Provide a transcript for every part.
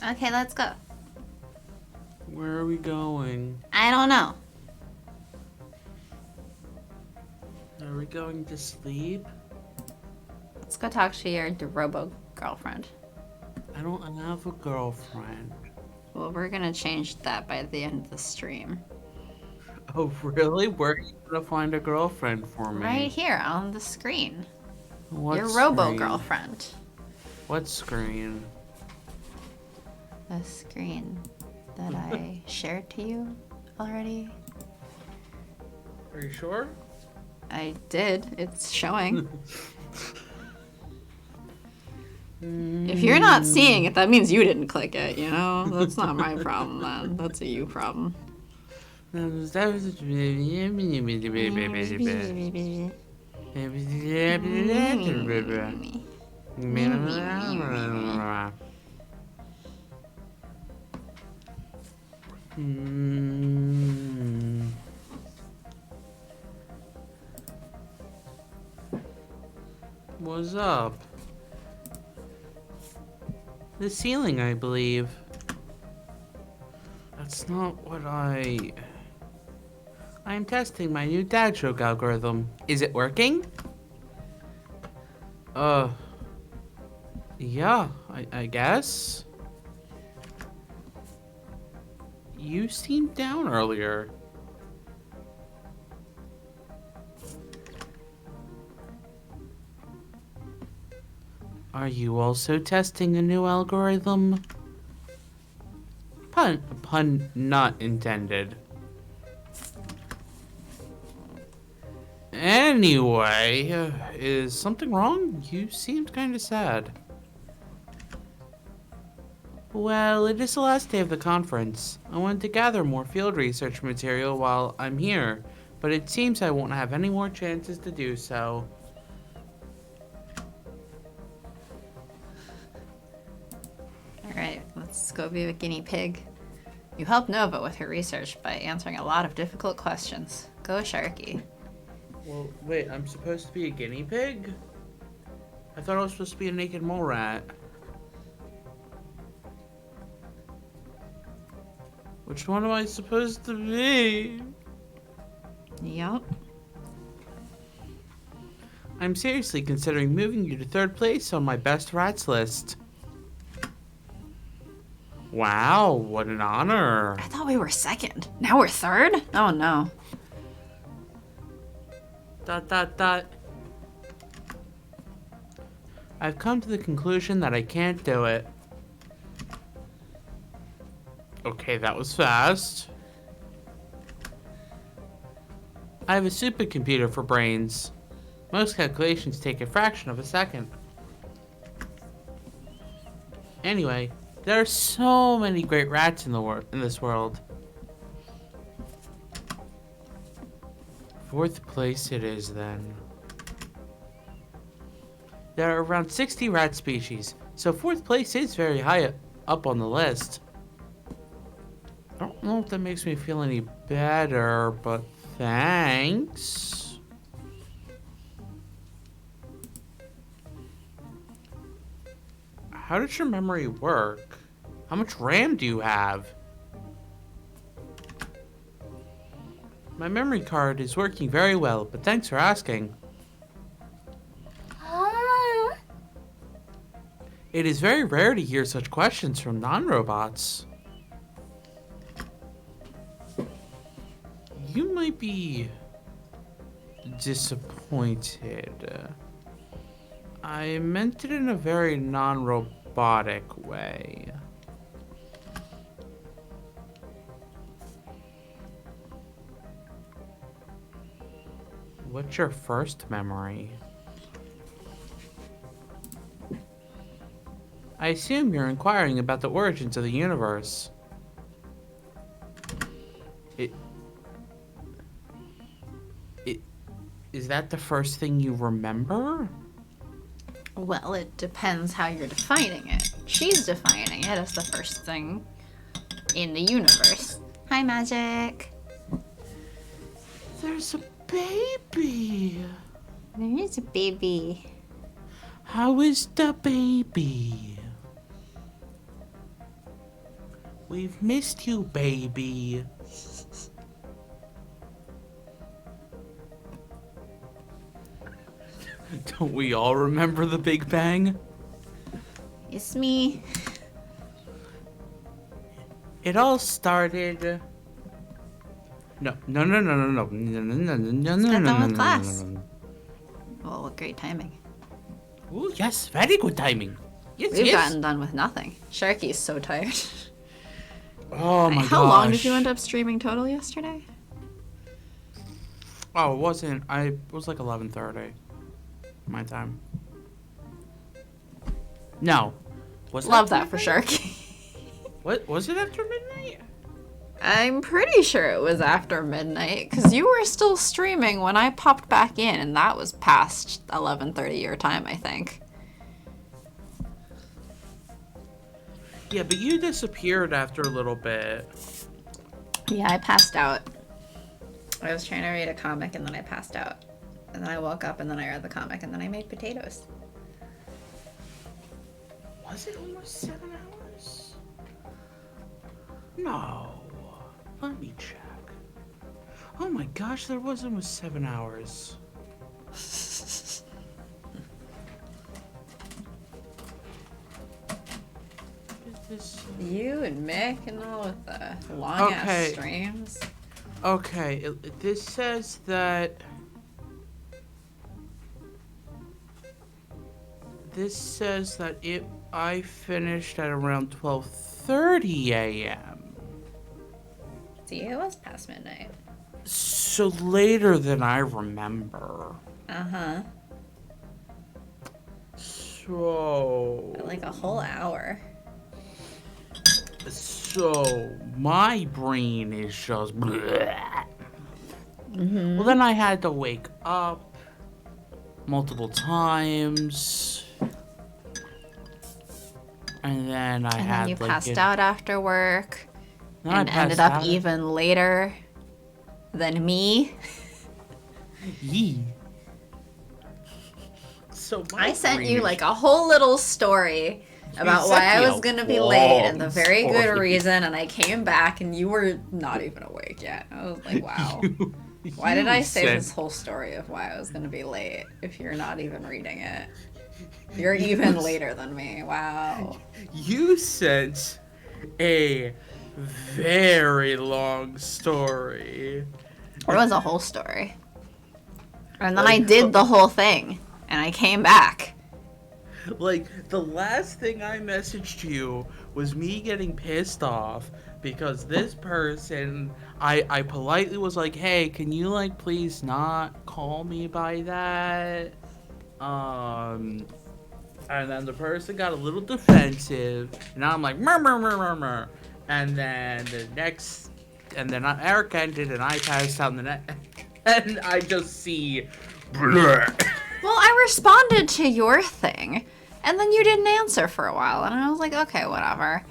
Okay, let's go. Where are we going? I don't know. Are we going to sleep? Let's go talk to your robo girlfriend. I don't have a girlfriend. Well, we're gonna change that by the end of the stream. Oh, really? Where are you gonna find a girlfriend for me? Right here on the screen. What Your screen? robo girlfriend. What screen? The screen that I shared to you already. Are you sure? I did. It's showing. If you're not seeing it, that means you didn't click it, you know? That's not my problem then. That's a you problem. What's up? The ceiling, I believe. That's not what I am testing my new dad joke algorithm. Is it working? Yeah, I guess. You seemed down earlier. Are you also testing a new algorithm? Pun not intended. Anyway, is something wrong? You seemed kind of sad. Well, it is the last day of the conference. I wanted to gather more field research material while I'm here, but it seems I won't have any more chances to do so. Alright, let's go be a guinea pig. You helped Nova with her research by answering a lot of difficult questions. Go, Sharky. Well, wait, I'm supposed to be a guinea pig? I thought I was supposed to be a naked mole rat. Which one am I supposed to be? Yup. I'm seriously considering moving you to 3rd place on my best rats list. Wow, what an honor. I thought we were 2nd. Now we're 3rd? Oh no. ... I've come to the conclusion that I can't do it. Okay, that was fast. I have a supercomputer for brains. Most calculations take a fraction of a second. Anyway, there are so many great rats in this world. 4th place it is then. There are around 60 rat species, so 4th place is very high up on the list. I don't know if that makes me feel any better, but thanks. How does your memory work? How much RAM do you have? My memory card is working very well, but thanks for asking. It is very rare to hear such questions from non-robots. You might be disappointed. I meant it in a very non-robotic way. What's your first memory? I assume you're inquiring about the origins of the universe. Is that the first thing you remember? Well, it depends how you're defining it. She's defining it as the first thing in the universe. Hi, Magic. There's a baby. There is a baby. How is the baby? We've missed you, baby. Don't we all remember the Big Bang? It's me. It all started. No. Got done with class. Well, great timing. Oh yes, very good timing. Yes, We've yes. gotten done with nothing. Sharky's so tired. Oh my gosh. How long did you end up streaming total yesterday? Oh, it wasn't. It was like 11:30. My time. No. Was Love it that for midnight? Sharky. What was it after midnight? I'm pretty sure it was after midnight because you were still streaming when I popped back in, and that was past 11:30 your time, I think. Yeah, but you disappeared after a little bit. Yeah, I passed out. I was trying to read a comic and then I passed out. And then I woke up and then I read the comic and then I made potatoes. Was it almost 7 hours? No. Let me check. Oh my gosh, there was almost 7 hours. You and Mick and all with the long ass streams. Okay, this says that. I finished at around 12:30 a.m. See, it was past midnight. So later than I remember. Uh-huh. So. Like a whole hour. So my brain is just. Mm-hmm. Well, then I had to wake up multiple times. And then you passed out after work. Then and ended up even later than me. Yee. So I sent you like a whole little story about why I was gonna be late and the very good reason, and I came back and you were not even awake yet. I was like, wow. Why did I say this whole story of why I was gonna be late if you're not even reading it? You're even later than me. Wow. You sent a very long story. It was a whole story. And then I did the whole thing. And I came back. Like, the last thing I messaged you was me getting pissed off because this person, I politely was like, hey, can you, like, please not call me by that? And then the person got a little defensive, and now I'm like, murmur. And then Eric ended, and I passed out in the net, and I just see, blur. Well, I responded to your thing, and then you didn't answer for a while, and I was like, okay, whatever.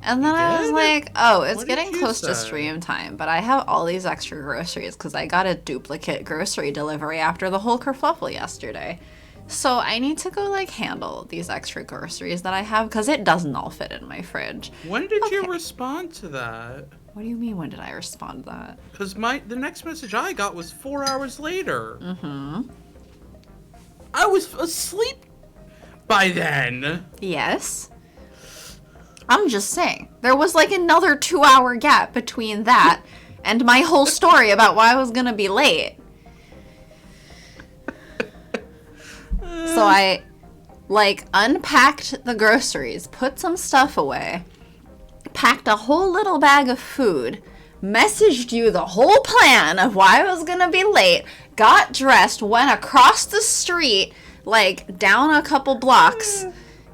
And then I was like, oh, it's getting close to stream time, but I have all these extra groceries because I got a duplicate grocery delivery after the whole kerfuffle yesterday. So I need to go, like, handle these extra groceries that I have because it doesn't all fit in my fridge. When did you respond to that? What do you mean, when did I respond to that? Because the next message I got was 4 hours later. Mm-hmm. I was asleep by then. Yes. I'm just saying. There was like another 2-hour gap between that and my whole story about why I was going to be late. So I, like, unpacked the groceries, put some stuff away, packed a whole little bag of food, messaged you the whole plan of why I was going to be late, got dressed, went across the street, like, down a couple blocks,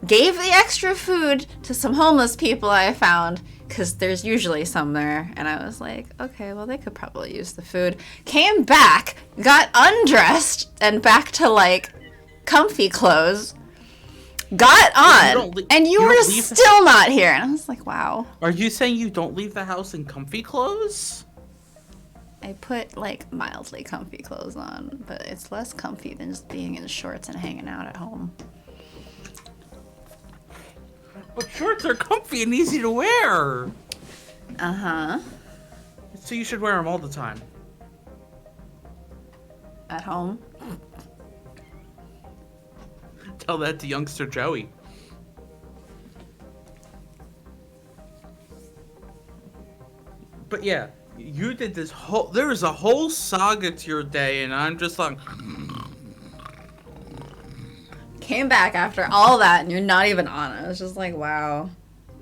gave the extra food to some homeless people I found, because there's usually some there, and I was like, okay, well, they could probably use the food. Came back, got undressed, and back to, like, comfy clothes, got on, and you were still not here. And I was like, wow. Are you saying you don't leave the house in comfy clothes? I put, like, mildly comfy clothes on, but it's less comfy than just being in shorts and hanging out at home. But shorts are comfy and easy to wear. Uh-huh. So you should wear them all the time. At home. Tell that to youngster Joey. But yeah, you did this whole... There was a whole saga to your day, and I'm just like... Came back after all that, and you're not even on it. It's just like, wow.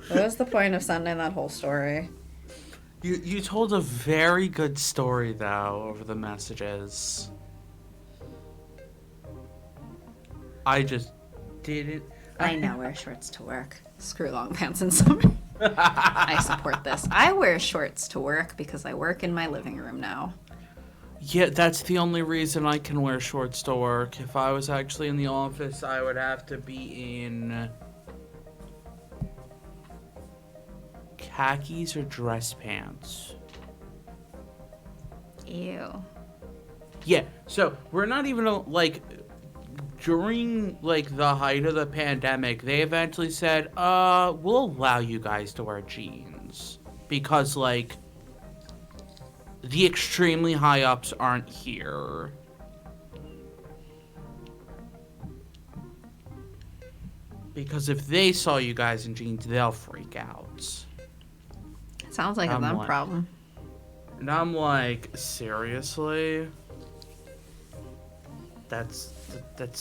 What was the point of sending that whole story? You told a very good story, though, over the messages. I just didn't... I now wear shorts to work. Screw long pants in summer. I support this. I wear shorts to work because I work in my living room now. Yeah, that's the only reason I can wear shorts to work. If I was actually in the office, I would have to be in khakis or dress pants. Ew. Yeah, so we're not even, like, during, like, the height of the pandemic, they eventually said, we'll allow you guys to wear jeans. Because, like, the extremely high ups aren't here. Because if they saw you guys in jeans, they'll freak out. Sounds like a them problem. And I'm like, seriously? That's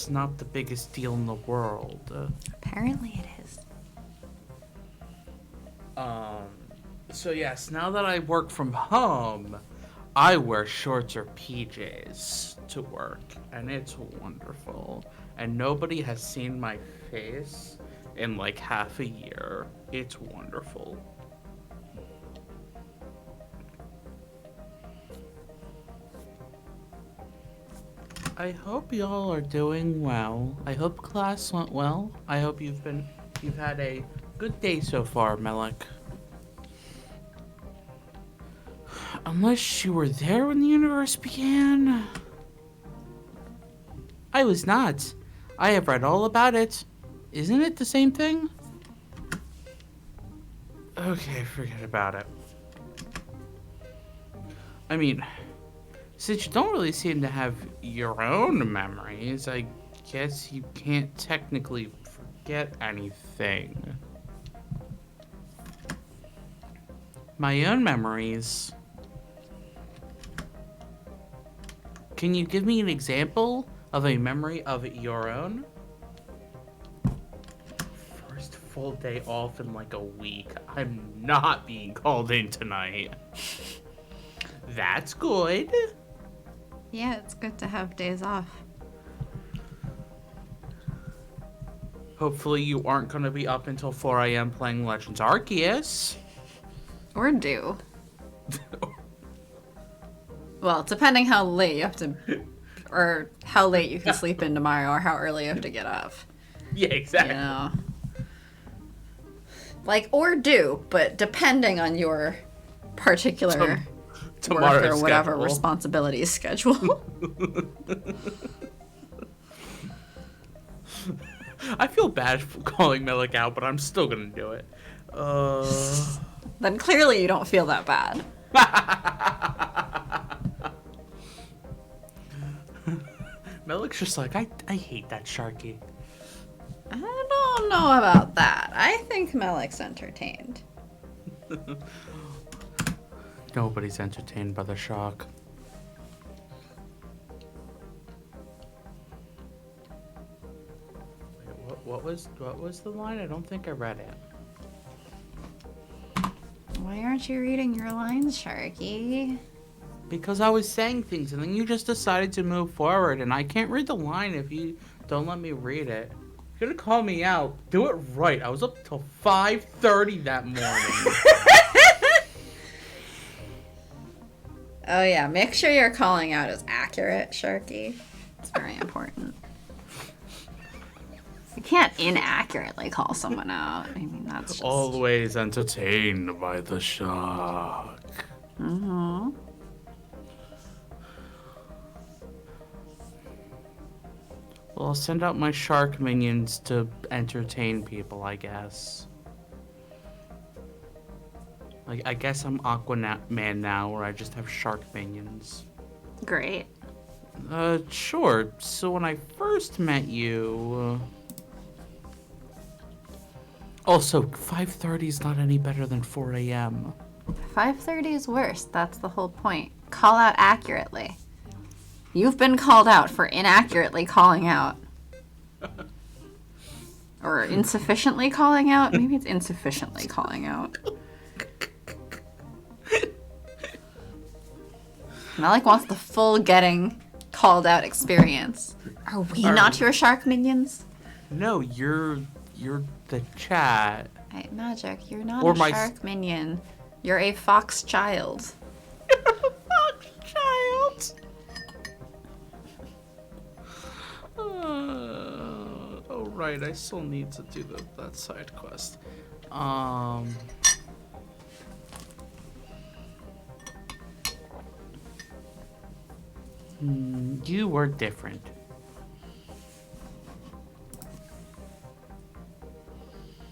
not the biggest deal in the world. Apparently it is. So yes, now that I work from home, I wear shorts or PJs to work, and it's wonderful. And nobody has seen my face in like half a year. It's wonderful. I hope y'all are doing well. I hope class went well. I hope you've had a good day so far, Melik. Unless you were there when the universe began. I was not. I have read all about it. Isn't it the same thing? Okay, forget about it. I mean, since you don't really seem to have your own memories, I guess you can't technically forget anything. My own memories. Can you give me an example of a memory of your own? First full day off in like a week. I'm not being called in tonight. That's good. Yeah, it's good to have days off. Hopefully you aren't going to be up until 4 a.m. playing Legends Arceus. Or do. Well, depending how late you have to... Or how late you can sleep in tomorrow, or how early you have to get up. Yeah, exactly. You know? Like, or do, but depending on your particular work or whatever schedule. responsibilities schedule. I feel bad for calling Melik out, but I'm still gonna do it. Then clearly you don't feel that bad. Melik's just like, I hate that Sharky. I don't know about that. I think Melik's entertained. Nobody's entertained by the shock. Wait, what was the line? I don't think I read it. Why aren't you reading your lines, Sharky? Because I was saying things and then you just decided to move forward and I can't read the line if you don't let me read it. If you're gonna call me out, do it right. I was up till 5:30 that morning. Oh yeah, make sure your calling out is accurate, Sharky. It's very important. You can't inaccurately call someone out. I mean, that's just... Always entertained by the shock. Mm-hmm. Well, I'll send out my shark minions to entertain people, I guess. Like, I guess I'm Aquaman now, or I just have shark minions. Great. Sure. So when I first met you... Also, 5:30 is not any better than 4 a.m. 5:30 is worse. That's the whole point. Call out accurately. You've been called out for inaccurately calling out. Or insufficiently calling out? Maybe it's insufficiently calling out. Malik wants the full getting called out experience. Are we not your shark minions? No, you're the chat. Hey, Magic, you're not Or a my shark minion. You're a fox child. You're a fox child. Oh right, I still need to do that side quest. You were different.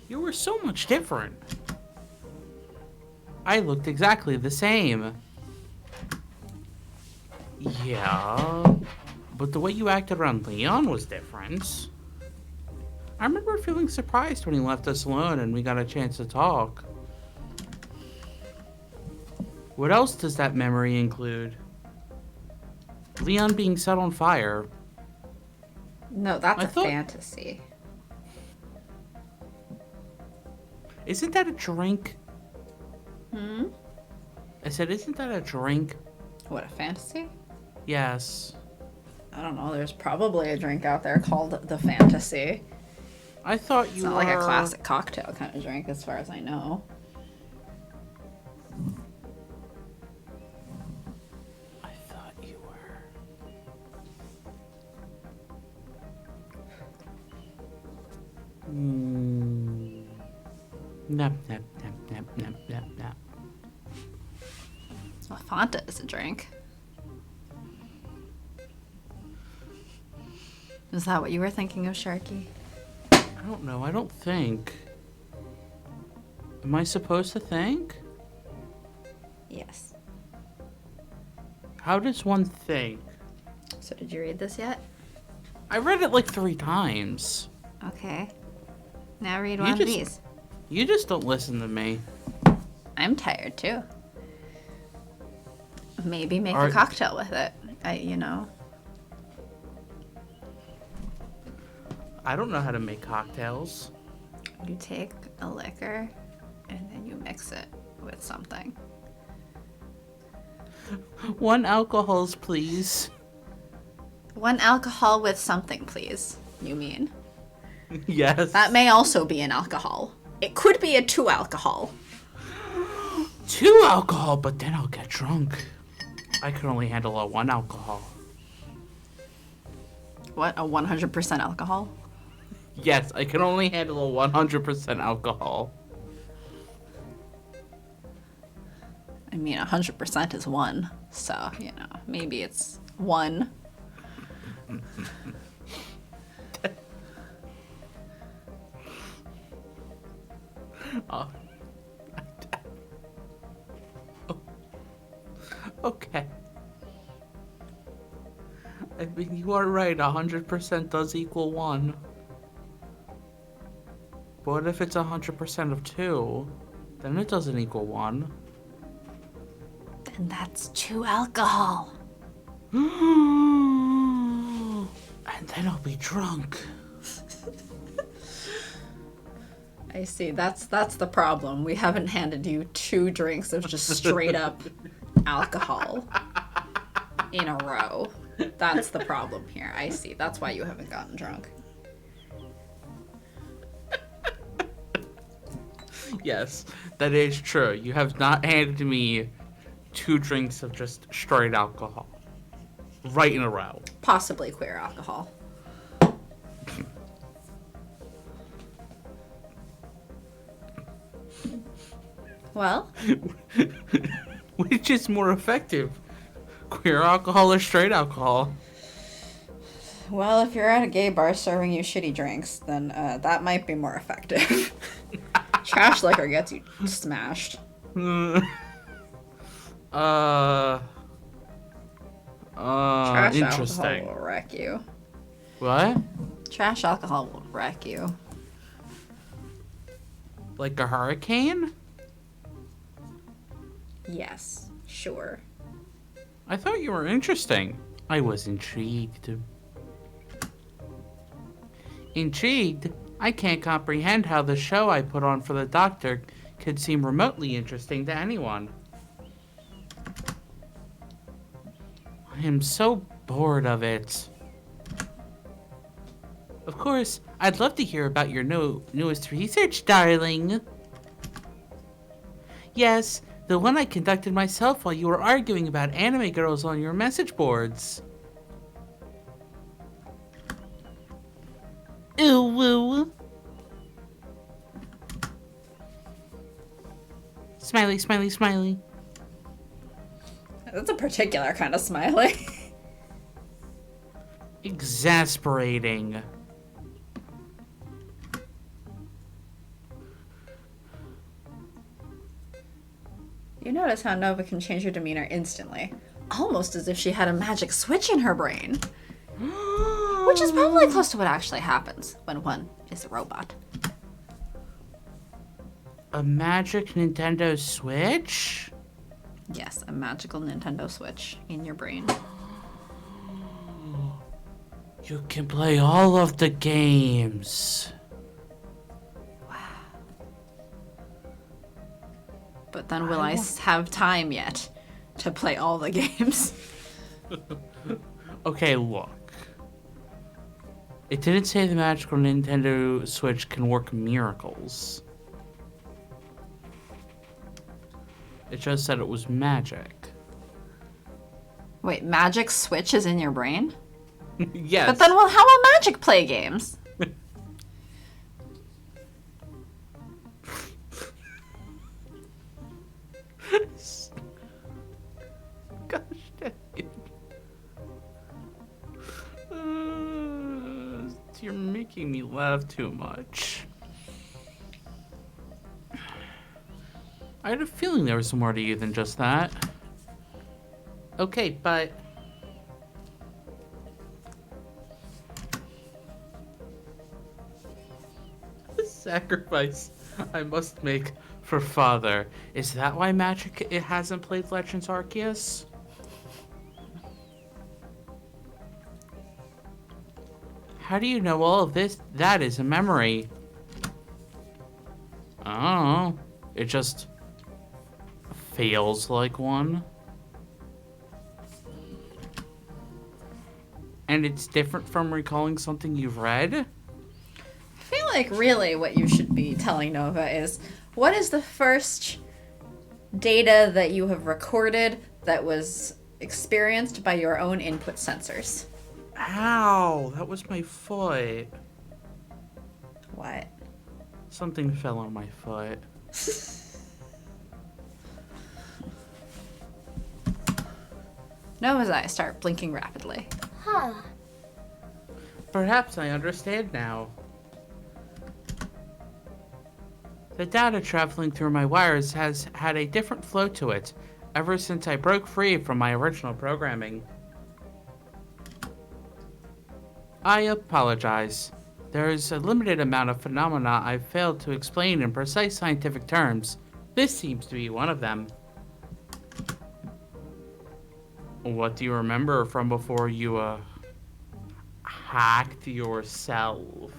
You were so much different. I looked exactly the same. Yeah, but the way you acted around Leon was different. I remember feeling surprised when he left us alone and we got a chance to talk. What else does that memory include? Leon being set on fire. No, that's a fantasy. Isn't that a drink? Hmm? I said, isn't that a drink? What, a fantasy? Yes. I don't know. There's probably a drink out there called the Fantasy. I thought It's you not were... like a classic cocktail kind of drink, as far as I know. I thought you were... Nap, nap, nap, nap, nap, nap, nap. Well, Fanta is a drink. Is that what you were thinking of, Sharky? I don't know. I don't think. Am I supposed to think? Yes. How does one think? So did you read this yet? I read it like 3 times. Okay. Now read one of these. You just don't listen to me. I'm tired too. Maybe make a cocktail with it. You know. I don't know how to make cocktails. You take a liquor and then you mix it with something. 1 alcohols, please. 1 alcohol with something, please. You mean? Yes. That may also be an alcohol. It could be a 2 alcohol. 2 alcohol, but then I'll get drunk. I can only handle a 1 alcohol. What, a 100% alcohol? Yes, I can only handle a 100% alcohol. I mean, 100% is 1. So, you know, maybe it's 1. Okay. I mean, you are right. 100% does equal 1. But what if it's 100% of 2? Then it doesn't equal 1. Then that's 2 alcohol. And then I'll be drunk. I see. That's the problem. We haven't handed you 2 drinks of just straight up alcohol in a row. That's the problem here. I see. That's why you haven't gotten drunk. Yes, that is true. You have not handed me 2 drinks of just straight alcohol. Right in a row. Possibly queer alcohol. Well? Which is more effective? Queer alcohol or straight alcohol? Well, if you're at a gay bar serving you shitty drinks, then that might be more effective. Trash liquor gets you smashed. uh, Trash alcohol interesting. will wreck you. What? Trash alcohol will wreck you. Like a hurricane? Yes, sure. I thought you were interesting. I was intrigued. Intrigued? I can't comprehend how the show I put on for the doctor could seem remotely interesting to anyone. I am so bored of it. Of course, I'd love to hear about your newest research, darling. Yes, the one I conducted myself while you were arguing about anime girls on your message boards. Ooh woo. Smiley, smiley, smiley. That's a particular kind of smiley. Exasperating. You notice how Nova can change her demeanor instantly. Almost as if she had a magic switch in her brain. Which is probably close to what actually happens when one is a robot. A magic Nintendo Switch? Yes, a magical Nintendo Switch in your brain. You can play all of the games. But then will I have time yet to play all the games? Okay, look. It didn't say the magical Nintendo Switch can work miracles. It just said it was magic. Wait, magic switch is in your brain? Yes. But then how will magic play games? Gosh dang it. You're making me laugh too much. I had a feeling there was more to you than just that. Okay, but... the sacrifice I must make for father. Is that why Magic it hasn't played Legends Arceus? How do you know all of this? That is a memory. Oh, it just feels like one. And it's different from recalling something you've read? I feel like really what you should be telling Nova is, what is the first data that you have recorded that was experienced by your own input sensors? Ow, that was my foot. What? Something fell on my foot. Nova's eyes start blinking rapidly. Huh. Perhaps I understand now. The data traveling through my wires has had a different flow to it ever since I broke free from my original programming. I apologize. There is a limited amount of phenomena I've failed to explain in precise scientific terms. This seems to be one of them. What do you remember from before you, hacked yourself?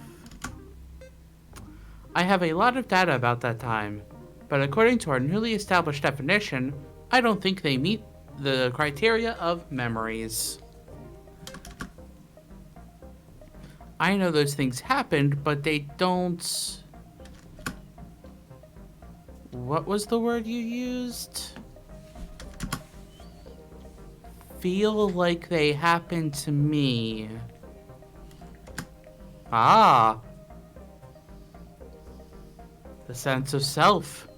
I have a lot of data about that time, but according to our newly established definition, I don't think they meet the criteria of memories. I know those things happened, but they don't... What was the word you used? Feel like they happened to me. Ah. The sense of self.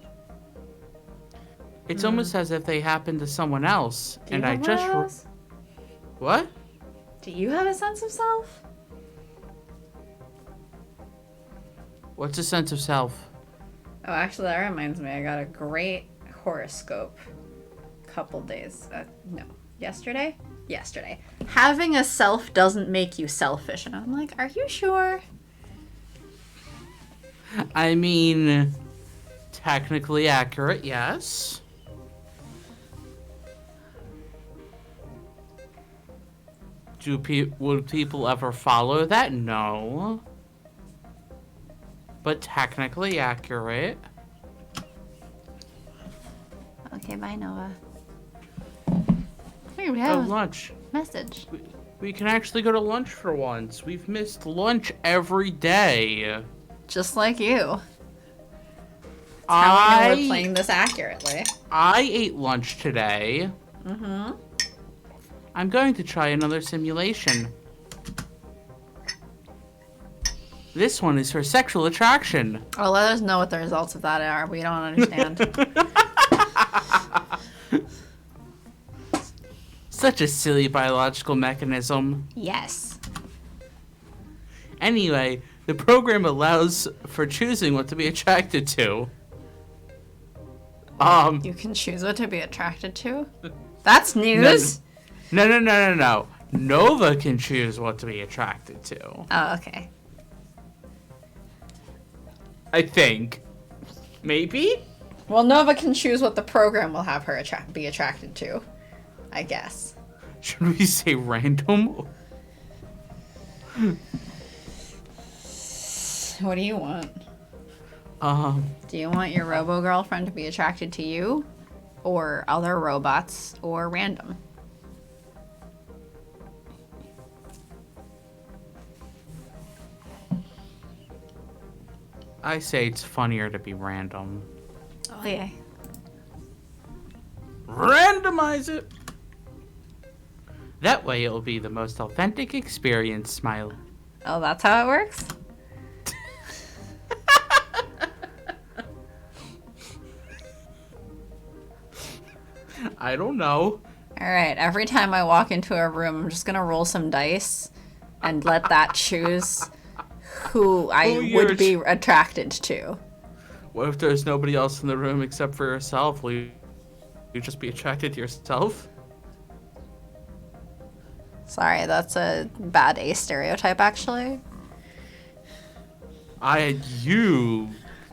It's almost as if they happened to someone else, Do you and I have just... one of those? What? Do you have a sense of self? What's a sense of self? Oh, actually, that reminds me. I got a great horoscope a couple days. Yesterday? Yesterday. Having a self doesn't make you selfish. And I'm like, are you sure? I mean, technically accurate, yes. Would people ever follow that? No. But technically accurate. Okay, bye, Nova. Hey, we have lunch. Message. We can actually go to lunch for once. We've missed lunch every day. Just like you. That's how I know we're playing this accurately. I ate lunch today. Mm-hmm. I'm going to try another simulation. This one is for sexual attraction. Oh, let us know what the results of that are. We don't understand. Such a silly biological mechanism. Yes. Anyway, the program allows for choosing what to be attracted to. You can choose what to be attracted to? That's news. No. Nova can choose what to be attracted to. Oh, okay. I think. Maybe? Well, Nova can choose what the program will have her be attracted to. I guess. Should we say random? What do you want? Do you want your robo-girlfriend to be attracted to you? Or other robots? Or random? I say it's funnier to be random. Oh, yeah. Randomize it! That way it'll be the most authentic experience, Smile. Oh, that's how it works? I don't know. Alright, every time I walk into a room, I'm just gonna roll some dice and let that choose who I would be attracted to. What if there's nobody else in the room except for yourself? Will you just be attracted to yourself? Sorry, that's a bad A stereotype, actually. You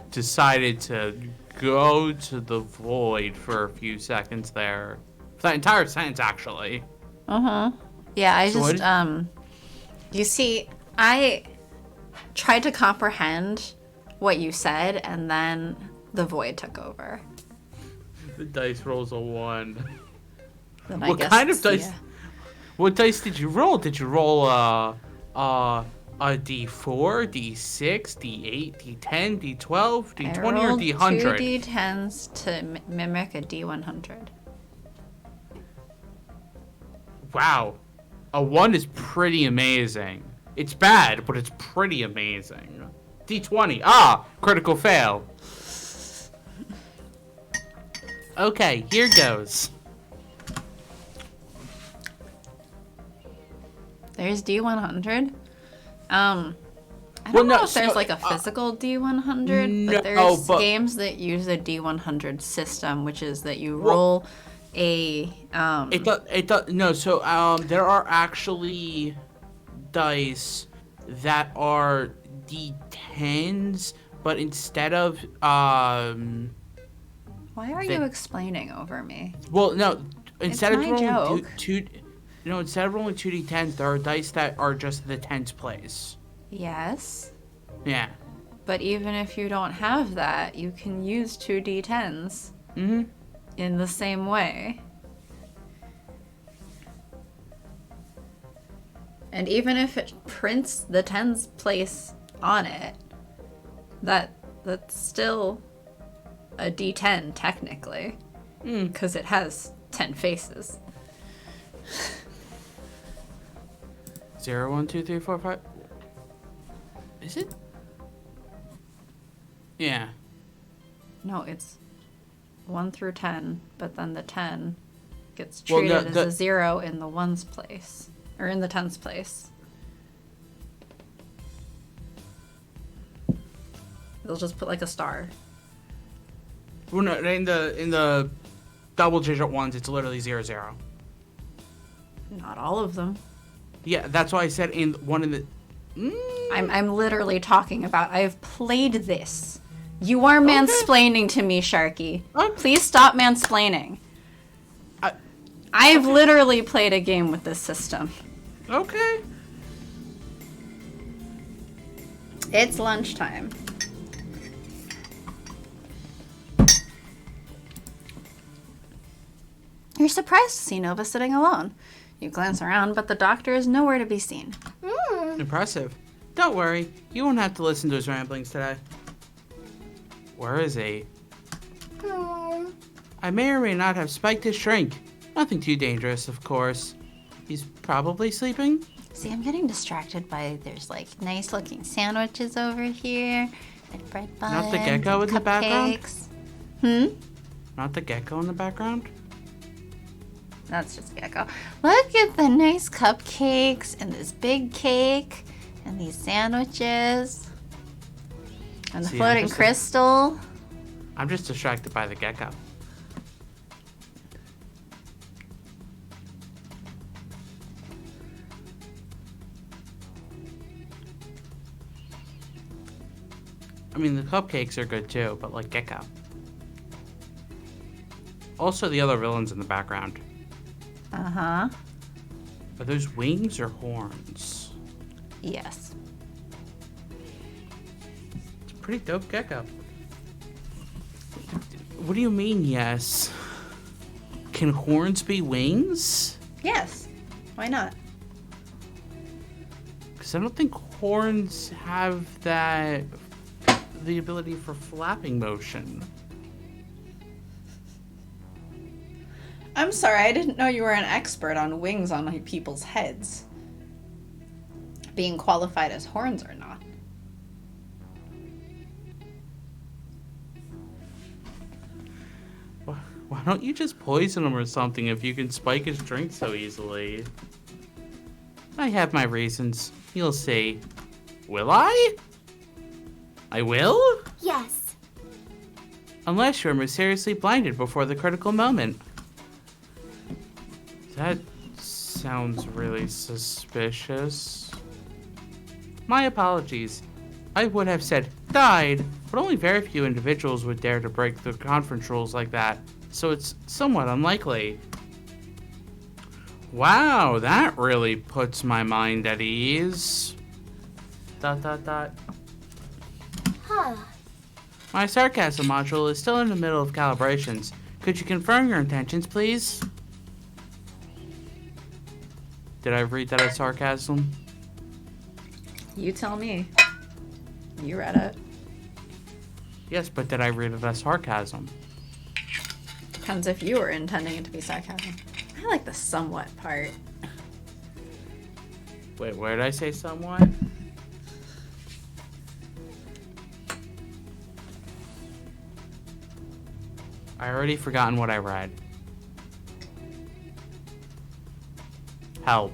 decided to go to the void for a few seconds there. For that entire sentence, actually. Uh-huh. Yeah, you see, I tried to comprehend what you said, and then the void took over. The dice rolls a 1. Then What kind of dice? Yeah. What dice did you roll? Did you roll a D4, D6, D8, D10, D12, D20, or D100? I rolled 2 D10s to mimic a D100. Wow. A 1 is pretty amazing. It's bad, but it's pretty amazing. D20. Critical fail. Okay, here goes. There's D100. I don't know if there's like a physical D100, but there's games that use a D100 system, which is that you roll a there are actually dice that are D10s, but instead of Why are you explaining over me? Well, no, instead of rolling instead of rolling 2 D10s, there are dice that are just the tens place. Yes. Yeah. But even if you don't have that, you can use 2 D10s. Mm-hmm. In the same way. And even if it prints the tens place on it, that's still a D10 technically. Because it has 10 faces. 0, 1, 2, 3, 4, 5. Is it? Yeah. No, it's 1 through 10, but then the 10 gets treated as a 0 in the ones place, or in the tens place. They'll just put like a star. Well, no, in the double-digit ones, it's literally 0-0. Not all of them. Yeah, that's why I said in one of the. I'm literally talking about. I've played this. You are mansplaining to me, Sharky. Okay. Please stop mansplaining. I've literally played a game with this system. Okay. It's lunchtime. You're surprised to see Nova sitting alone. You glance around, but the doctor is nowhere to be seen. Impressive. Don't worry, you won't have to listen to his ramblings today. Where is he? I may or may not have spiked his shrink. Nothing too dangerous, of course. He's probably sleeping. See, I'm getting distracted by there's like nice looking sandwiches over here, and bread buns, Not the gecko in the background? cupcakes. Not the gecko in the background? That's just gecko. Look at the nice cupcakes and this big cake and these sandwiches and the See, floating crystal. I'm just distracted by the gecko. I mean, the cupcakes are good too, but like gecko. Also, the other villains in the background. Uh-huh. Are those wings or horns? Yes. It's a pretty dope gecko. What do you mean, yes? Can horns be wings? Yes. Why not? Because I don't think horns have the ability for flapping motion. I'm sorry, I didn't know you were an expert on wings on people's heads. Being qualified as horns or not. Why don't you just poison him or something if you can spike his drink so easily? I have my reasons. You'll see. Will I? I will? Yes. Unless you're mysteriously blinded before the critical moment. That sounds really suspicious. My apologies. I would have said died, but only very few individuals would dare to break the conference rules like that, so it's somewhat unlikely. Wow, that really puts my mind at ease. ... Huh. My sarcasm module is still in the middle of calibrations. Could you confirm your intentions, please? Did I read that as sarcasm? You tell me. You read it. Yes, but did I read it as sarcasm? Depends if you were intending it to be sarcasm. I like the somewhat part. Wait, where did I say somewhat? I already forgotten what I read. Help.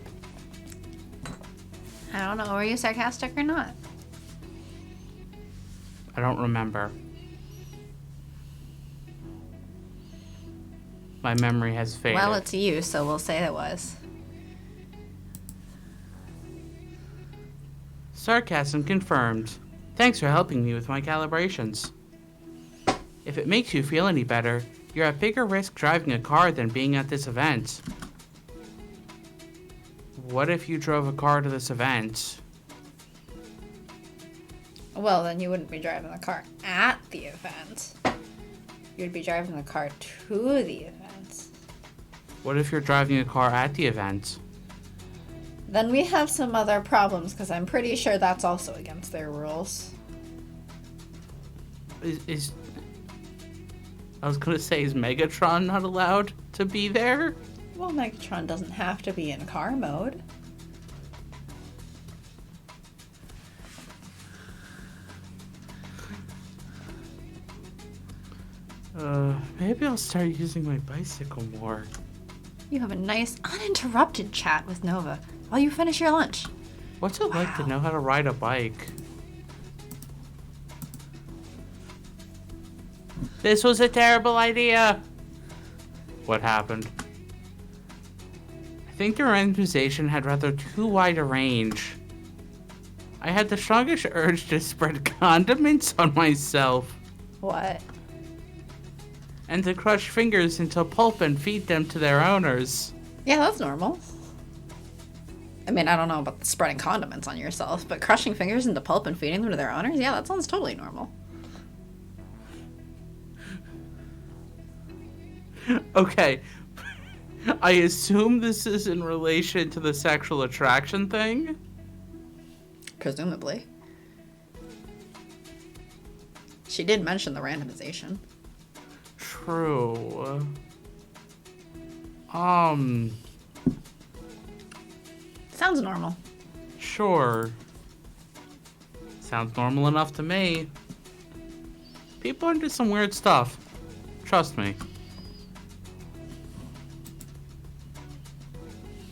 I don't know, were you sarcastic or not? I don't remember. My memory has faded. Well, it's you, so we'll say it was. Sarcasm confirmed. Thanks for helping me with my calibrations. If it makes you feel any better, you're at bigger risk driving a car than being at this event. What if you drove a car to this event? Well, then you wouldn't be driving the car at the event. You'd be driving the car to the event. What if you're driving a car at the event? Then we have some other problems, because I'm pretty sure that's also against their rules. I was gonna say, is Megatron not allowed to be there? Well, Megatron doesn't have to be in car mode. Maybe I'll start using my bicycle more. You have a nice, uninterrupted chat with Nova while you finish your lunch. What's it like to know how to ride a bike? This was a terrible idea. What happened? I think the randomization had rather too wide a range. I had the strongest urge to spread condiments on myself. What? And to crush fingers into pulp and feed them to their owners. Yeah, that's normal. I mean, I don't know about the spreading condiments on yourself, but crushing fingers into pulp and feeding them to their owners? Yeah, that sounds totally normal. Okay. I assume this is in relation to the sexual attraction thing? Presumably. She did mention the randomization. True. Sounds normal. Sure. Sounds normal enough to me. People are into some weird stuff. Trust me.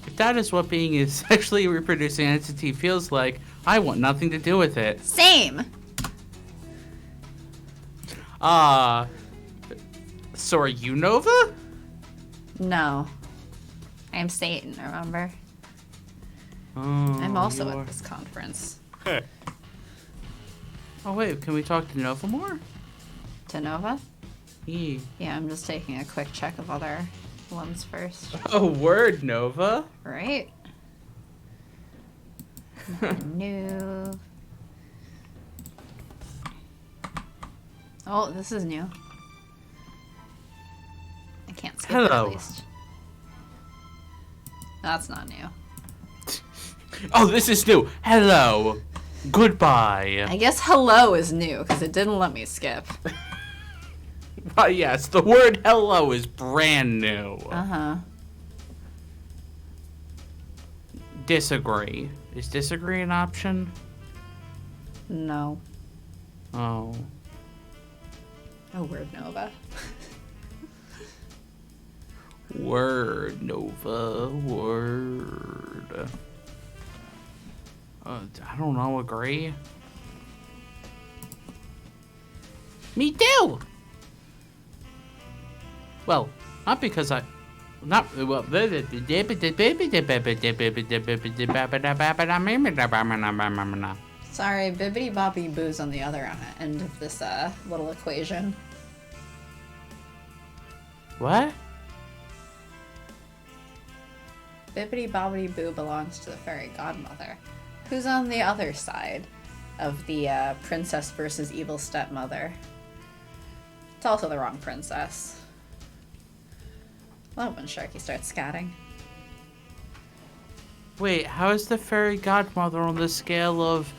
If that is what being a sexually reproducing entity feels like, I want nothing to do with it. Same! So are you Nova? No. I am Satan, remember? Oh, I'm also you are- at this conference. Oh wait, can we talk to Nova more? To Nova? Yeah. Yeah, I'm just taking a quick check of other ones first. Oh, word, Nova. Right? New. Oh, this is new. I can't skip it Hello. at least. That's not new. Oh, this is new. Hello. Goodbye. I guess hello is new because it didn't let me skip. Why, yes, the word hello is brand new. Uh-huh. Disagree. Is disagree an option? No. Oh. Oh, word Nova. Word, Nova. Word. I don't know, agree? Me too! Well, not because I... Not... Well... Sorry, Bibbidi Bobbidi Boo's on the other end of this little equation. What? Bibbidi Bobbidi Boo belongs to the fairy godmother, who's on the other side of the princess versus evil stepmother. It's also the wrong princess. Love when Sharky starts scatting. Wait, how is the fairy godmother on the scale of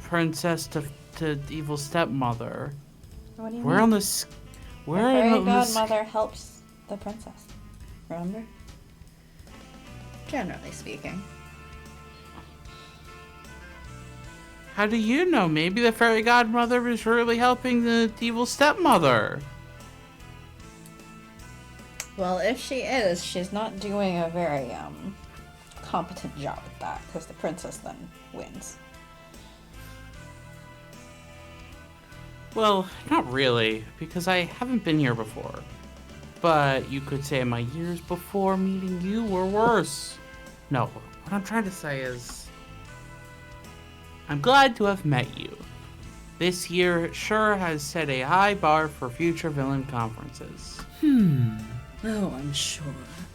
princess to evil stepmother? What do you We're on this. The We're fairy on this. godmother helps the princess. Remember? Generally speaking. How do you know? Maybe the fairy godmother is really helping the evil stepmother. Well, if she is, she's not doing a very competent job at that, because the princess then wins. Well, not really, because I haven't been here before. But you could say my years before meeting you were worse. No, what I'm trying to say is, I'm glad to have met you. This year sure has set a high bar for future villain conferences. Oh, I'm sure.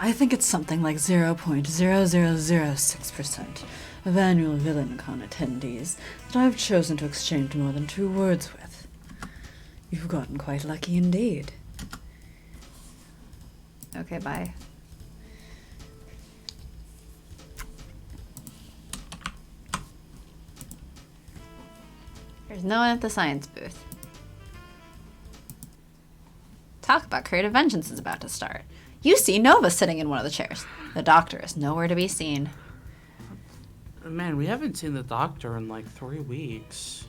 I think it's something like 0.0006% of annual VillainCon attendees that I've chosen to exchange more than 2 words with. You've gotten quite lucky indeed. Okay, bye. There's no one at the science booth. Talk about creative vengeance is about to start. You see Nova sitting in one of the chairs. The doctor is nowhere to be seen. Man, we haven't seen the doctor in like 3 weeks.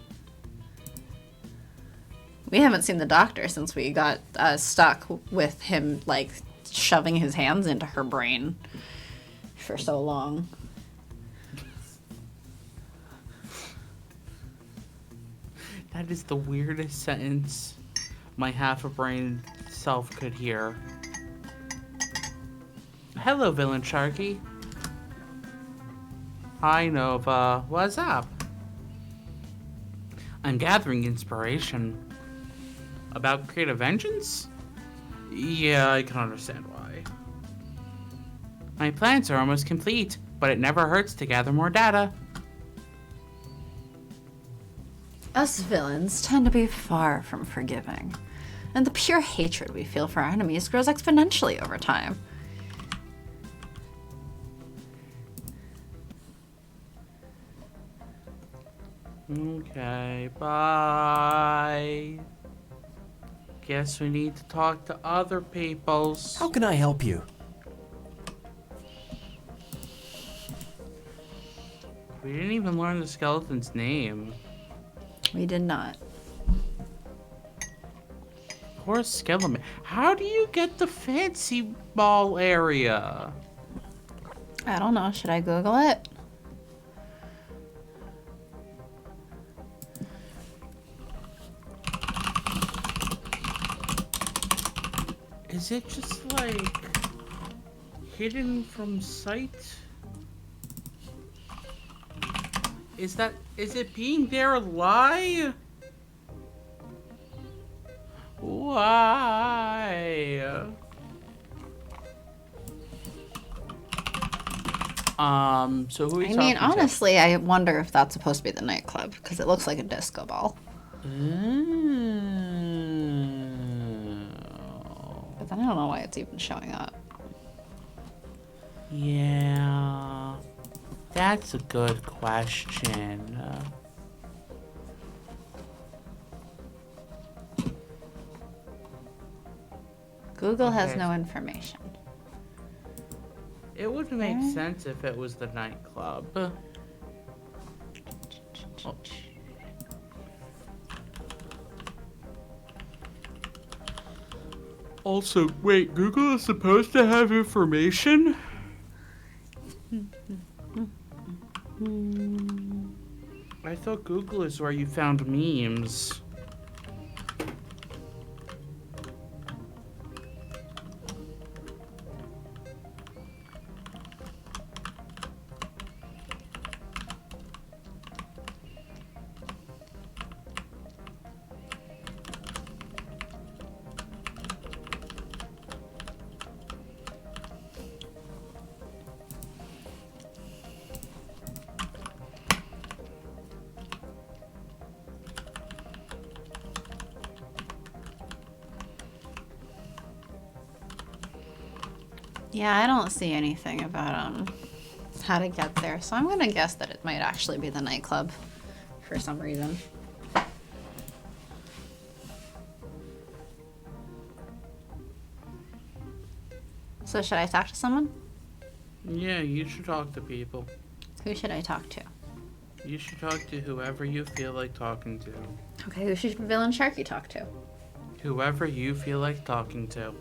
We haven't seen the doctor since we got stuck with him, like, shoving his hands into her brain for so long. That is the weirdest sentence my half-a-brain self could hear. Hello, Villain Sharky. Hi, Nova. What's up? I'm gathering inspiration. About creative vengeance? Yeah, I can understand why. My plans are almost complete, but it never hurts to gather more data. Us villains tend to be far from forgiving, and the pure hatred we feel for our enemies grows exponentially over time. Okay, bye. Guess we need to talk to other peoples. How can I help you? We didn't even learn the skeleton's name. We did not. Poor skeleton. How do you get the fancy ball area? I don't know. Should I Google it? Is it just like hidden from sight? Is it being there a lie? Why? So who are we talking to? Honestly, I wonder if that's supposed to be the nightclub, because it looks like a disco ball. But then I don't know why it's even showing up. Yeah, that's a good question. Google has Okay. no information. It would make sense if it was the nightclub. Oh. Also, wait, Google is supposed to have information? I thought Google is where you found memes. Yeah, I don't see anything about how to get there, so I'm gonna guess that it might actually be the nightclub for some reason. So should I talk to someone? Yeah, you should talk to people. Who should I talk to? You should talk to whoever you feel like talking to. Okay, who should Villain Sharky talk to? Whoever you feel like talking to.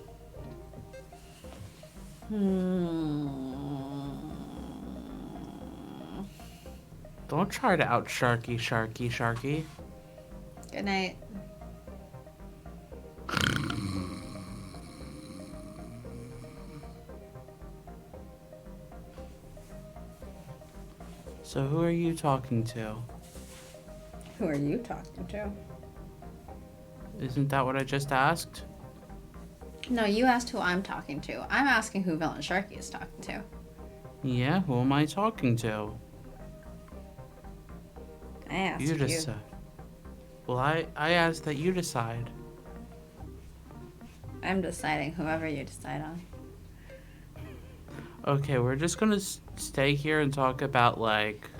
Don't try to out Sharky. Good night. So who are you talking to? Who are you talking to? Isn't that what I just asked? No, you asked who I'm talking to. I'm asking who Villain Sharky is talking to. Yeah, who am I talking to? I asked You decide. Well, I asked that you decide. I'm deciding whoever you decide on. Okay, we're just gonna stay here and talk about, like,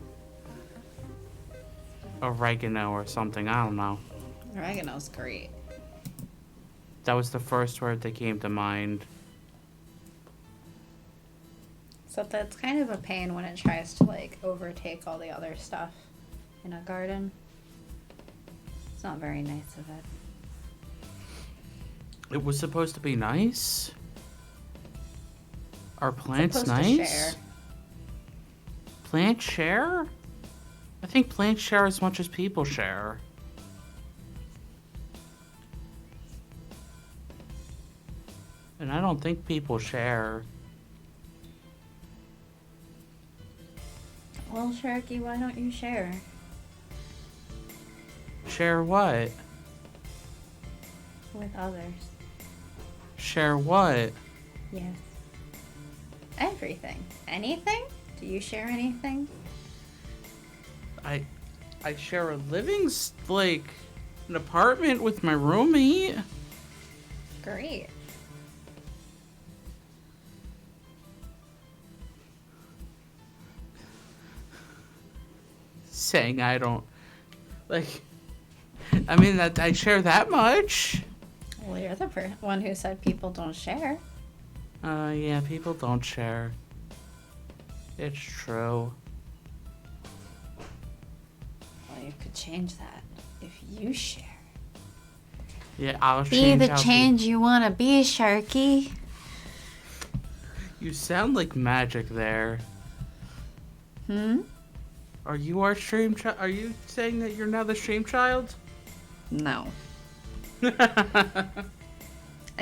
oregano or something. I don't know. Oregano's great. That was the first word that came to mind. Except that it's kind of a pain when it tries to, like, overtake all the other stuff in a garden. It's not very nice of it. It was supposed to be nice? Are plants Supposed to nice? share. Plants share? I think plants share as much as people share. And I don't think people share. Well, Sharky, why don't you share? Share what? With others. Share what? Yes. Everything. Anything? Do you share anything? I share a like an apartment with my roommate. Great. Saying I don't like. I mean that I share that much. Well, you're the one who said people don't share. Yeah, people don't share. It's true. Well, you could change that if you share. Yeah, I'll Be change the how change you want to be, Sharky. You sound like magic there. Are you our stream child? Are you saying that you're now the stream child? No. I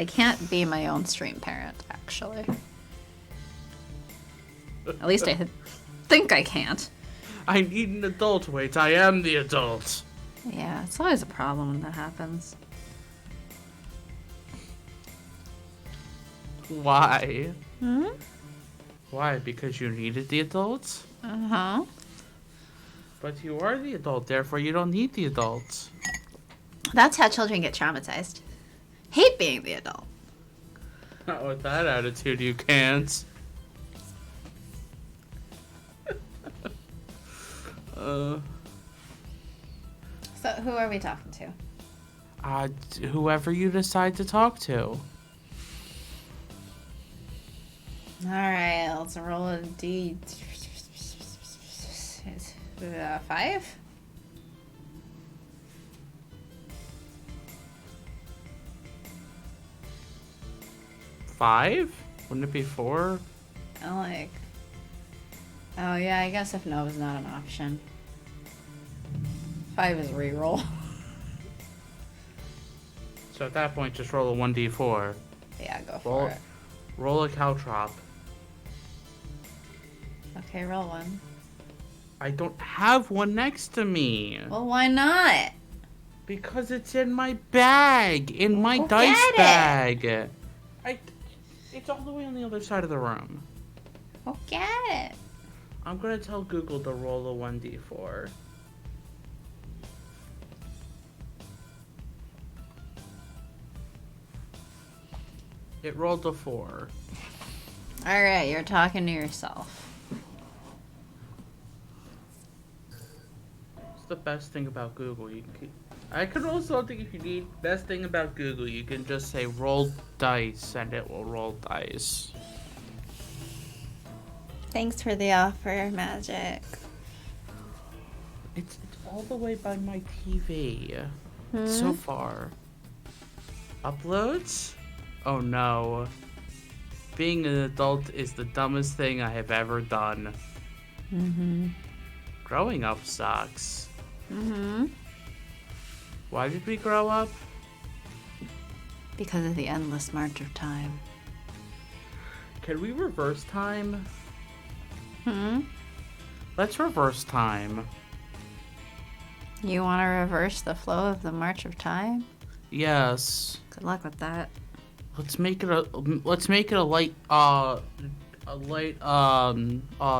can't be my own stream parent, actually. At least I think I can't. I need an adult. Wait, I am the adult. Yeah, it's always a problem when that happens. Why? Why? Because you needed the adults? Uh-huh. But you are the adult, therefore you don't need the adults. That's how children get traumatized. Hate being the adult. Not with that attitude, you can't. So, who are we talking to? Whoever you decide to talk to. Alright, let's roll a D. 5? Five? Wouldn't it be 4? I like. Oh, yeah, I guess if no is not an option. 5 is reroll. So at that point, just roll a 1d4. Yeah, go Roll- for it. Roll a caltrop. Okay, roll 1. I don't have one next to me. Well, why not? Because it's in my bag. In my Go dice get it. bag. It's all the way on the other side of the room. Go get it. I'm gonna tell Google to roll a 1d4. It rolled a 4. Alright, you're talking to yourself. It's the best thing about Google. I could also think if you need best thing about Google, you can just say roll dice and it will roll dice. Thanks for the offer, Magic. It's all the way by my TV. So far. Uploads? Oh no. Being an adult is the dumbest thing I have ever done. Growing up sucks. Why did we grow up? Because of the endless march of time. Can we reverse time? Let's reverse time. You want to reverse the flow of the march of time? Yes. Good luck with that. Let's make it a light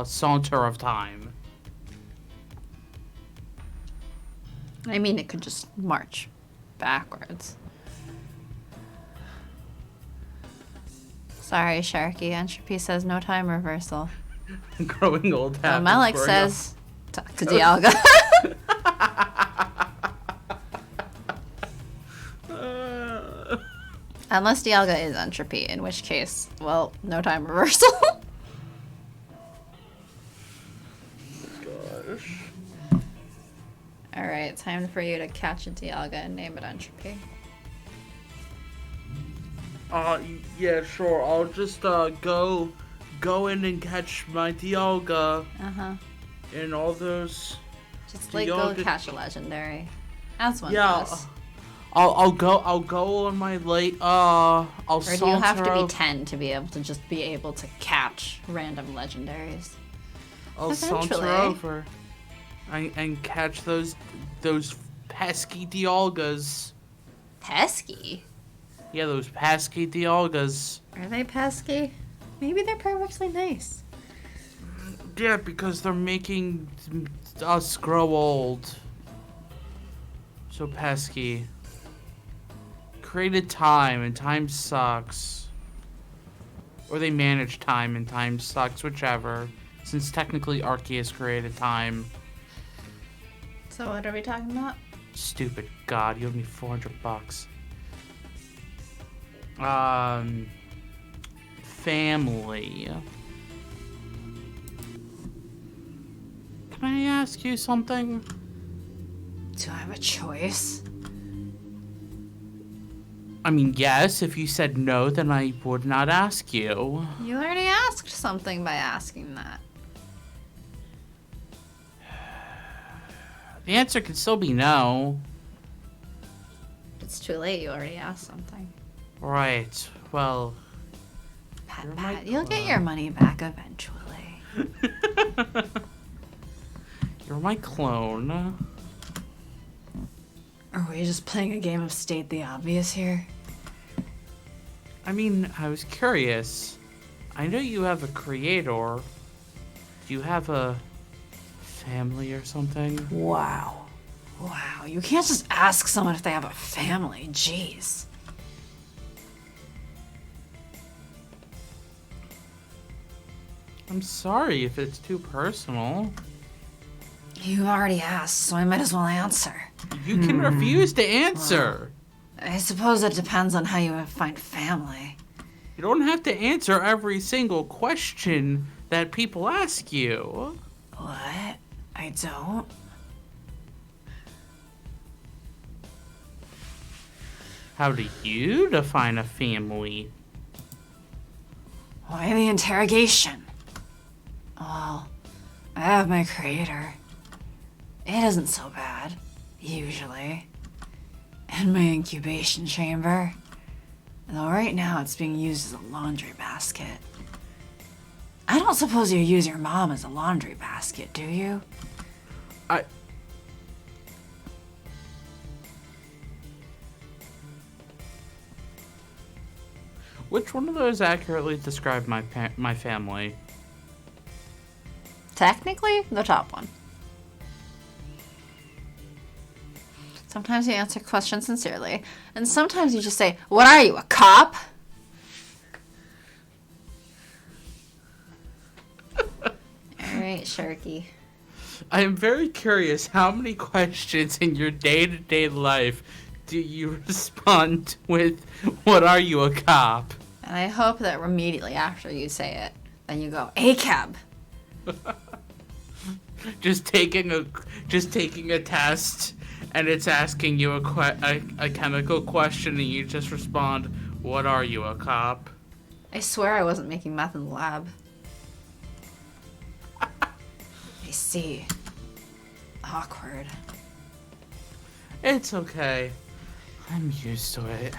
saunter of time. I mean, it could just march backwards. Sorry, Sharky. Entropy says no time reversal. Growing old happens. Malik growing says talk to Dialga. up. Unless Dialga is entropy, in which case, well, no time reversal. Gosh. Alright, time for you to catch a Dialga and name it entropy. Yeah, sure. I'll just go in and catch my Dialga Uh-huh. and all those. Just like go Dialga- catch a legendary. As one Yeah, does. I'll go on my late. I'll. Or do you have to be saunter 10 to be able to catch random legendaries? I'll saunter Eventually. over and catch those pesky Dialgas. Pesky? Yeah, those pesky Dialgas. Are they pesky? Maybe they're perfectly nice. Yeah, because they're making us grow old. So pesky. Created time, and time sucks. Or they manage time, and time sucks, whichever. Since technically Arceus created time. So what are we talking about? Stupid god, you owe me $400. Family. Can I ask you something? Do I have a choice? I mean, yes, if you said no, then I would not ask you. You already asked something by asking that. The answer could still be no. It's too late. You already asked something. Right. Well, Pat, my you'll get clone. your money back eventually. you're my clone. Are we just playing a game of state the obvious here? I mean, I was curious. I know you have a creator. Do you have a family or something? Wow. Wow. You can't just ask someone if they have a family. Jeez. I'm sorry if it's too personal. You already asked, so I might as well answer. You can refuse to answer. I suppose it depends on how you find family. You don't have to answer every single question that people ask you. What? I don't? How do you define a family? Why the interrogation? Well, I have my creator. It isn't so bad, usually. And my incubation chamber. Though right now it's being used as a laundry basket. I don't suppose you use your mom as a laundry basket, do you? Which one of those accurately describe my family? Technically, the top one. Sometimes you answer questions sincerely, and sometimes you just say, "What are you, a cop?" Alright, Sharky. I am very curious how many questions in your day-to-day life do you respond with, "What are you, a cop?" And I hope that immediately after you say it, then you go, "A cab." Just taking a test and it's asking you a chemical question and you just respond, "What are you, a cop?" I swear I wasn't making meth in the lab. I see. Awkward. It's okay. I'm used to it.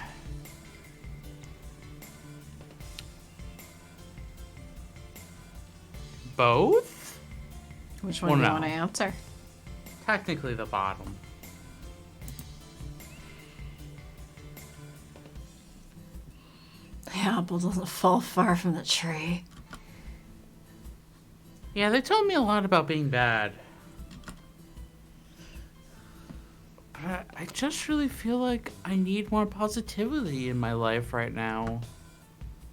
Both? Which one Well, do you no. want to answer? Technically the bottom. The apple doesn't fall far from the tree. Yeah, they told me a lot about being bad. But I just really feel like I need more positivity in my life right now.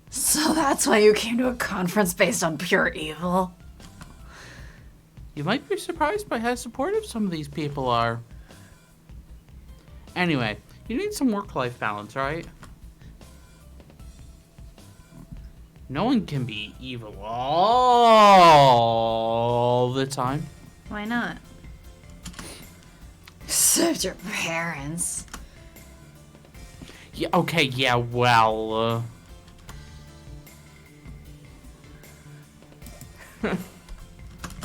So that's why you came to a conference based on pure evil? You might be surprised by how supportive some of these people are. Anyway, you need some work-life balance, right? No one can be evil all the time. Why not? Except your parents. Yeah, okay, yeah, well,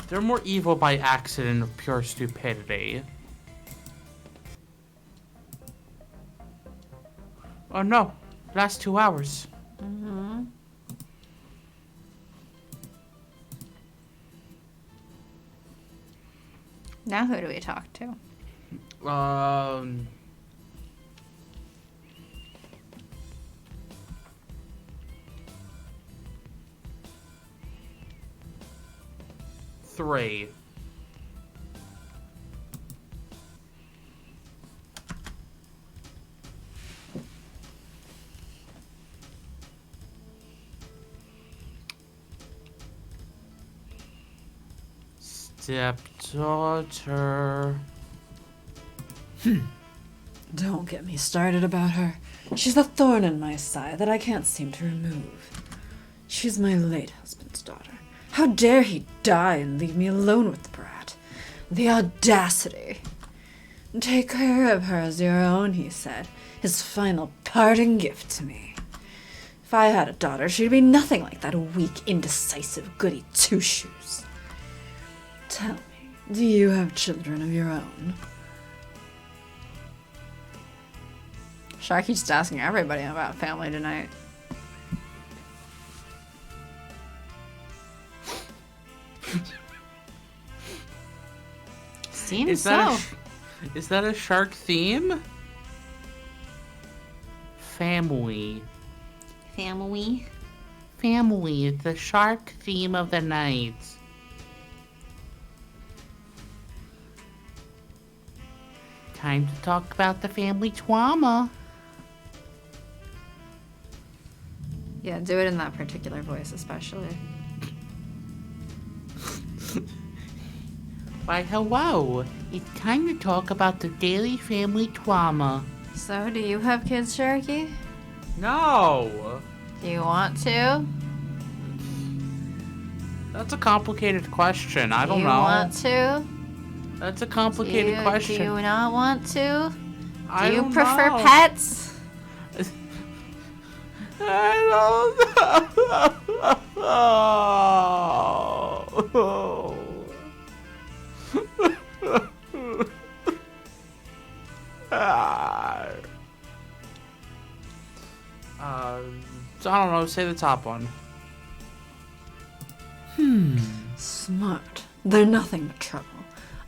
they're more evil by accident of pure stupidity. Oh no, last 2 hours. Mm-hmm. Now who do we talk to? Um. Three. Stepdaughter. Don't get me started about her. She's a thorn in my side that I can't seem to remove. She's my late husband's daughter. How dare he die and leave me alone with the brat? The audacity. Take care of her as your own, he said, his final parting gift to me. If I had a daughter, she'd be nothing like that weak, indecisive goody two-shoes. Tell me, do you have children of your own? Sharky's just asking everybody about family tonight. Seems Is that, so. is that a shark theme? Family. Family? Family is the shark theme of the night. Time to talk about the family trauma. Yeah, do it in that particular voice, especially. Why, hello. It's time to talk about the daily family trauma. So, do you have kids, Sharky? No! Do you want to? That's a complicated question. I don't Do you know. want to? That's a complicated question. Do you not want to? I Do you don't prefer know. pets? I don't know. So I don't know. Say the top one. Smart. They're nothing but trouble.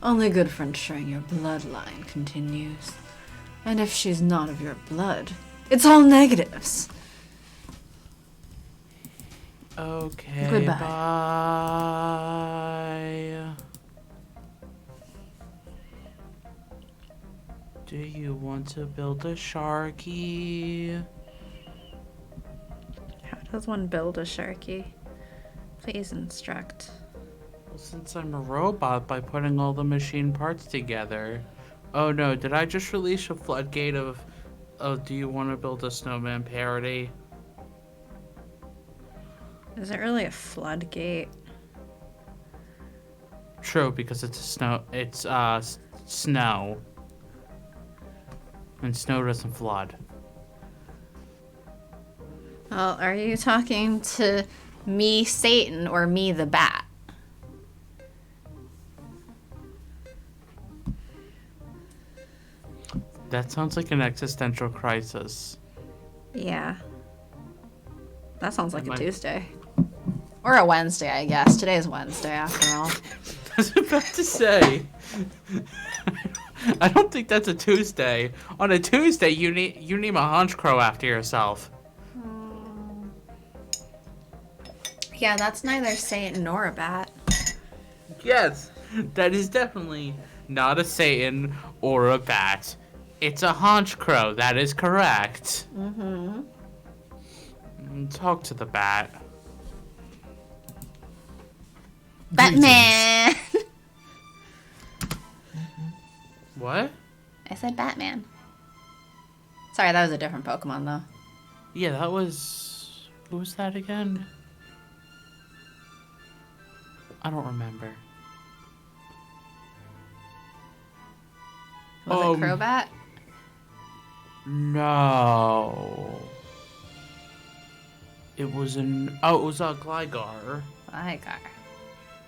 Only good for ensuring your bloodline continues. And if she's not of your blood, it's all negatives. Okay. Goodbye. Bye. Do you want to build a Sharky? How does one build a Sharky? Please instruct. Well, since I'm a robot, by putting all the machine parts together. Oh no, did I just release a floodgate of do you want to build a snowman parody? Is it really a floodgate? True, because it's snow. And snow doesn't flood. Well, are you talking to me, Satan, or me, the bat? That sounds like an existential crisis. Yeah. That sounds like Am a I- Tuesday. Or a Wednesday, I guess. Today's Wednesday, after all. I was about to say. I don't think that's a Tuesday. On a Tuesday, you name a hunch crow after yourself. Yeah, that's neither Satan nor a bat. Yes, that is definitely not a Satan or a bat. It's a haunch crow. That is correct. Mm-hmm. Talk to the bat. Batman! What? I said Batman. Sorry, that was a different Pokemon, though. Yeah, that was... Who was that again? I don't remember. Was it Crobat? No. It was an... Oh, it was a Gligar. Gligar.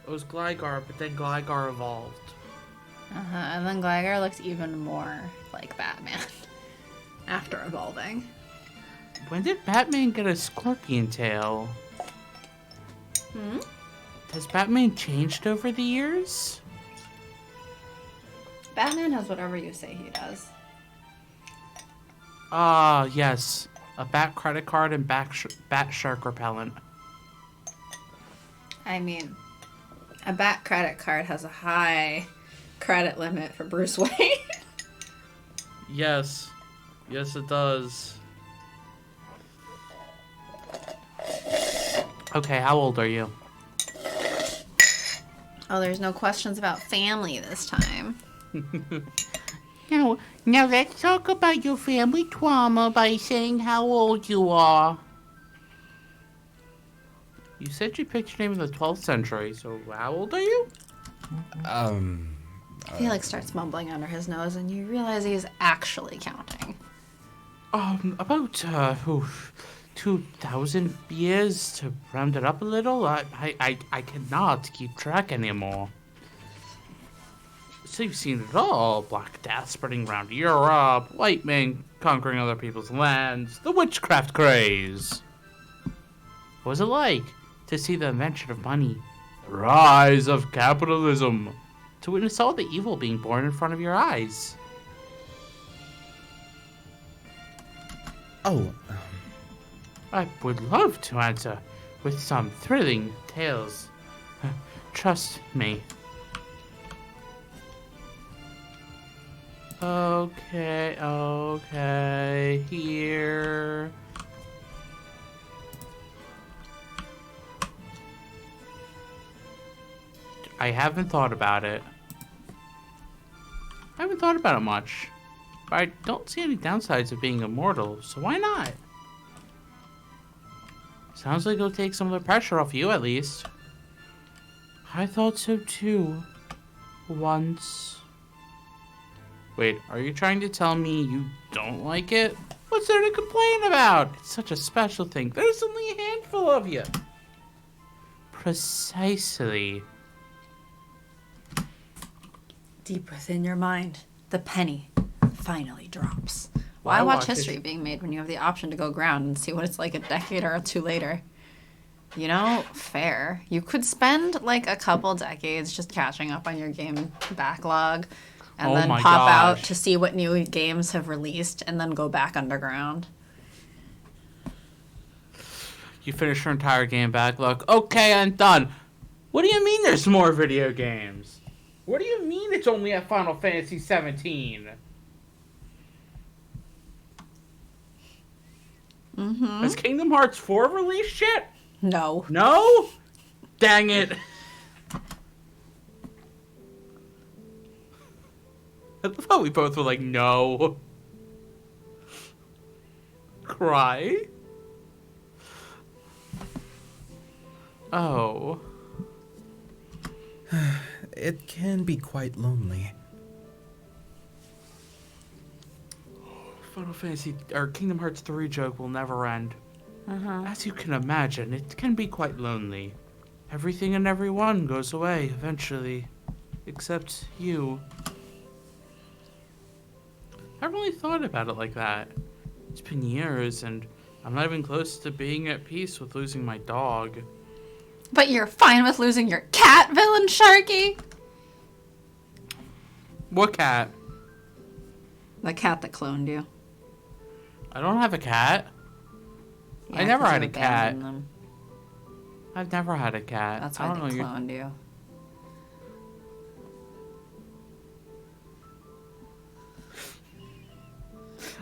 It was Gligar, but then Gligar evolved. Uh-huh, and then Gligar looks even more like Batman after evolving. When did Batman get a scorpion tail? Hmm? Has Batman changed over the years? Batman has whatever you say he does. Ah, yes. A bat credit card and bat shark repellent. I mean, a Bat credit card has a high credit limit for Bruce Wayne. Yes. Yes, it does. Okay, how old are you? Oh, there's no questions about family this time. Now let's talk about your family trauma by saying how old you are. You said you picked your name in the 12th century, so how old are you? Felix starts mumbling under his nose, and you realize he's actually counting. About 2,000 years to round it up a little. I cannot keep track anymore. So you've seen it all. Black Death spreading around Europe, white men conquering other people's lands, the witchcraft craze. What was it like to see the invention of money, the rise of capitalism, to witness all the evil being born in front of your eyes? I would love to answer with some thrilling tales. Trust me. Okay, here. I haven't thought about it. I haven't thought about it much. But I don't see any downsides of being immortal, so why not? Sounds like it'll take some of the pressure off you, at least. I thought so too. Once. Wait, are you trying to tell me you don't like it? What's there to complain about? It's such a special thing. There's only a handful of you. Precisely. Deep within your mind, the penny finally drops. Why watch history being made when you have the option to go ground and see what it's like a decade or two later? You know, fair. You could spend like a couple decades just catching up on your game backlog and then pop out to see what new games have released and then go back underground. You finish your entire game backlog. Okay, I'm done. What do you mean there's more video games? What do you mean it's only at Final Fantasy 17? Mm-hmm. Has Kingdom Hearts 4 released yet? No. No? Dang it. I thought we both were like, no. Cry? Oh. It can be quite lonely. Final Fantasy or Kingdom Hearts 3 joke will never end. Uh-huh. As you can imagine, it can be quite lonely. Everything and everyone goes away eventually. Except you. I haven't really thought about it like that. It's been years, and I'm not even close to being at peace with losing my dog. But you're fine with losing your cat, Villain Sharky? What cat? The cat that cloned you. I don't have a cat. Yeah, I never 'cause had you a cat. abandoned them. I've never had a cat. That's I why don't they know. cloned you.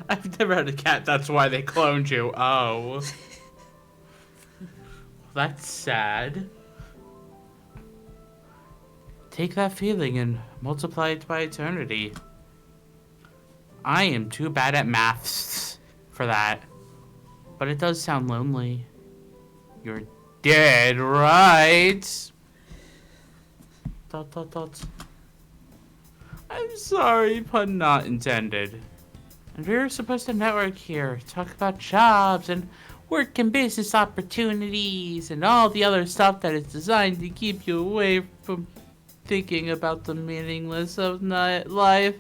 I've never had a cat. That's why they cloned you. Oh. That's sad. Take that feeling and multiply it by eternity. I am too bad at maths for that. But it does sound lonely. You're dead, right? ... I'm sorry, pun not intended. And we were supposed to network here, talk about jobs and work and business opportunities and all the other stuff that is designed to keep you away from thinking about the meaningless of life.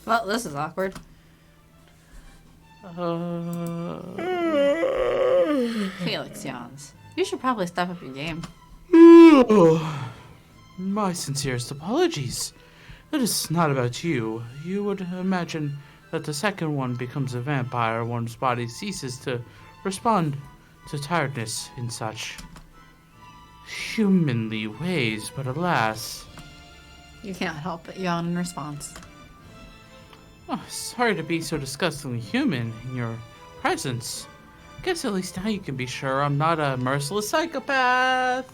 Well, this is awkward. Felix yawns. You should probably step up your game. My sincerest apologies. It is not about you. You would imagine that the second one becomes a vampire, one's body ceases to respond to tiredness in such humanly ways, but alas. You can't help but yawn in response. Oh, sorry to be so disgustingly human in your presence. Guess at least now you can be sure I'm not a merciless psychopath.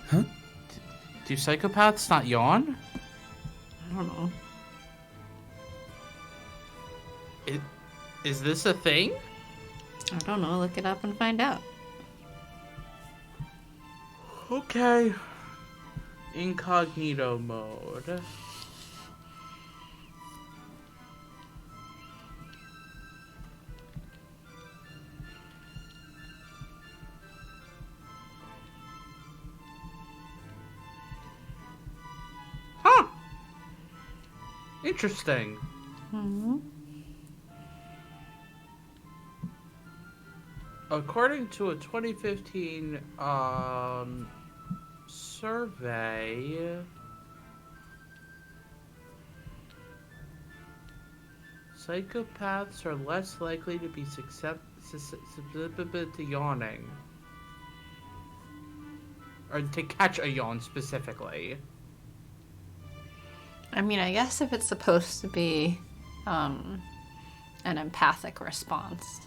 Huh? Do psychopaths not yawn? I don't know. Is this a thing? I don't know. Look it up and find out. Okay. Incognito mode. Huh. Interesting. Mm-hmm. According to a 2015 survey, psychopaths are less likely to be susceptible to yawning. Or to catch a yawn specifically. I mean, I guess if it's supposed to be an empathic response.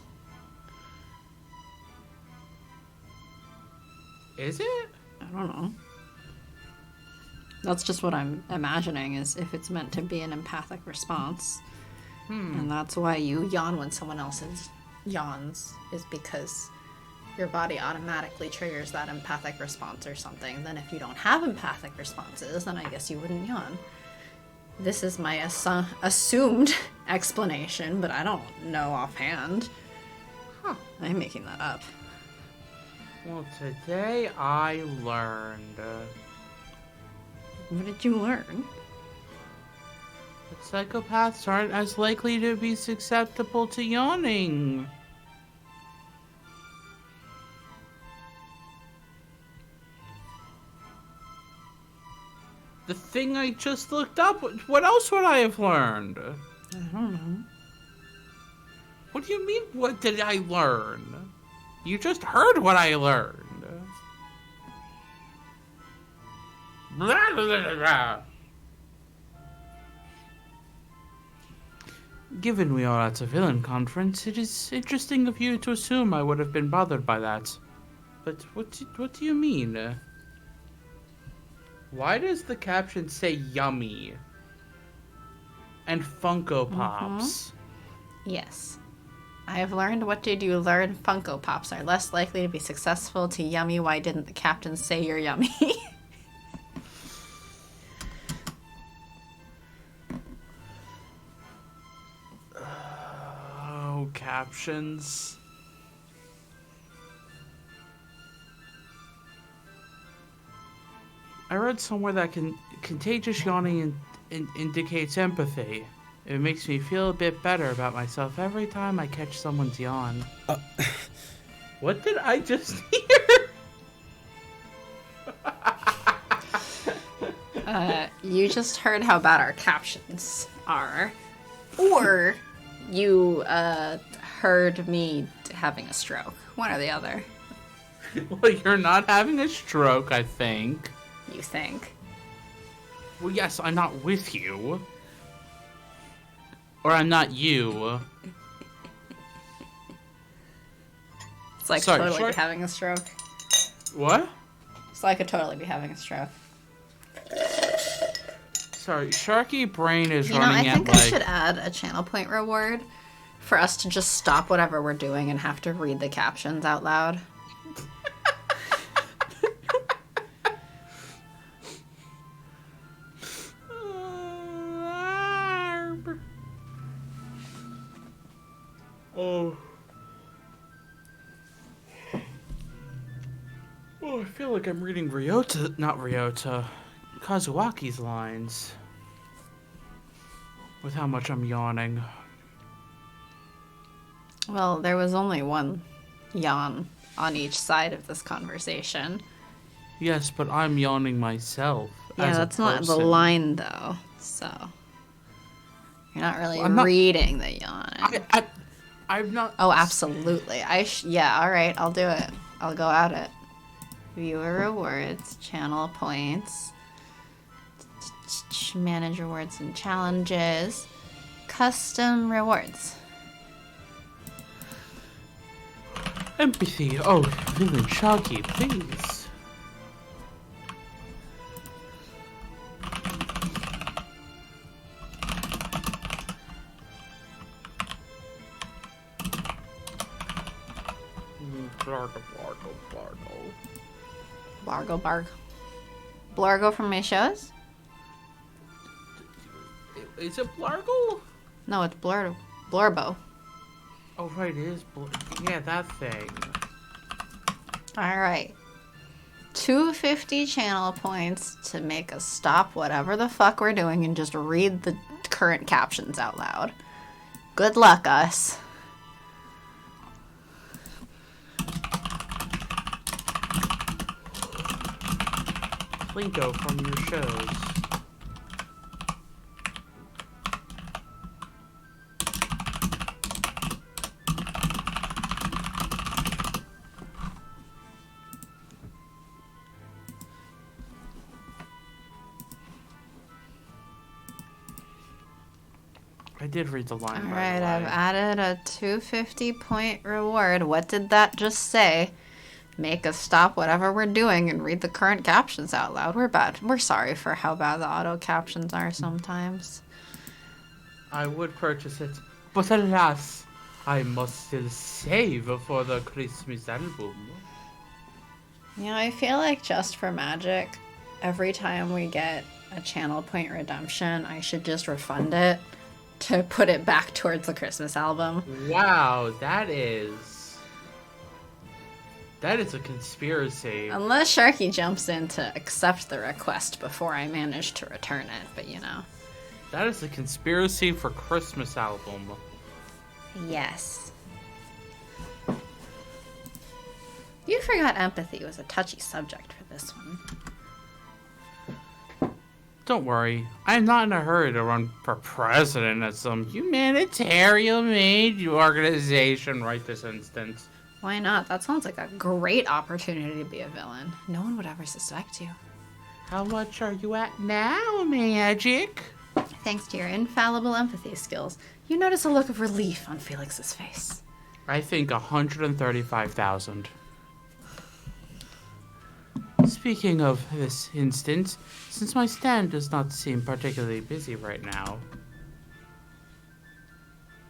Is it? I don't know. That's just what I'm imagining, is if it's meant to be an empathic response. And that's why you yawn when someone else yawns, is because your body automatically triggers that empathic response or something. Then if you don't have empathic responses, then I guess you wouldn't yawn. This is my assumed explanation, but I don't know offhand. Huh. I'm making that up. Well, today I learned What did you learn? that psychopaths aren't as likely to be susceptible to yawning. The thing I just looked up, what else would I have learned? I don't know. What do you mean, what did I learn? You just heard what I learned. Blah, blah, blah, blah. Given we are at a villain conference, it is interesting of you to assume I would have been bothered by that. But what do you mean? Why does the caption say yummy? And Funko Pops? Yes. I have learned. What did you learn? Funko Pops are less likely to be successful to yummy. Why didn't the captain say you're yummy? Oh, captions. I read somewhere that contagious yawning indicates empathy. It makes me feel a bit better about myself every time I catch someone's yawn. What did I just hear? You just heard how bad our captions are. Or you heard me having a stroke. One or the other. Well, you're not having a stroke, I think. You think. Well, yes, I'm not with you. Or I'm not you. It's like Sorry, totally short- be having a stroke. What? So I could totally be having a stroke. Sorry, Sharky Brain is You know, running I at think like... I should add a channel point reward for us to just stop whatever we're doing and have to read the captions out loud. Oh. Oh, I feel like I'm reading Kazuaki's lines. With how much I'm yawning. Well, there was only one yawn on each side of this conversation. Yes, but I'm yawning myself. Yeah, as a that's not the person. line, though. So you're not really I'm not- reading the yawn. I'm not. Oh, absolutely. Yeah, all right, I'll do it. I'll go at it. Viewer rewards, channel points, manage rewards and challenges, custom rewards. Empathy. Oh, Villain Sharky, please. Blargo. Blargo from my shows? Is it Blargle? No, it's Blorbo. Oh, right, it is. Yeah, that thing. All right. 250 channel points to make us stop whatever the fuck we're doing and just read the current captions out loud. Good luck, us. Plinko from your shows. I did read the line. All by right, the way. I've added a 250 point reward. What did that just say? Make us stop whatever we're doing and read the current captions out loud. We're bad. We're sorry for how bad the auto captions are sometimes. I would purchase it, but alas, I must still save for the Christmas album. Yeah, I feel like just for Magic, every time we get a channel point redemption, I should just refund it to put it back towards the Christmas album. Wow, that is a conspiracy. Unless Sharky jumps in to accept the request before I manage to return it, but you know. That is a conspiracy for Christmas album. Yes. You forgot empathy was a touchy subject for this one. Don't worry, I'm not in a hurry to run for president at some humanitarian-made organization right this instant. Why not? That sounds like a great opportunity to be a villain. No one would ever suspect you. How much are you at now, Magic? Thanks to your infallible empathy skills, you notice a look of relief on Felix's face. I think 135,000. Speaking of this instance, since my stand does not seem particularly busy right now,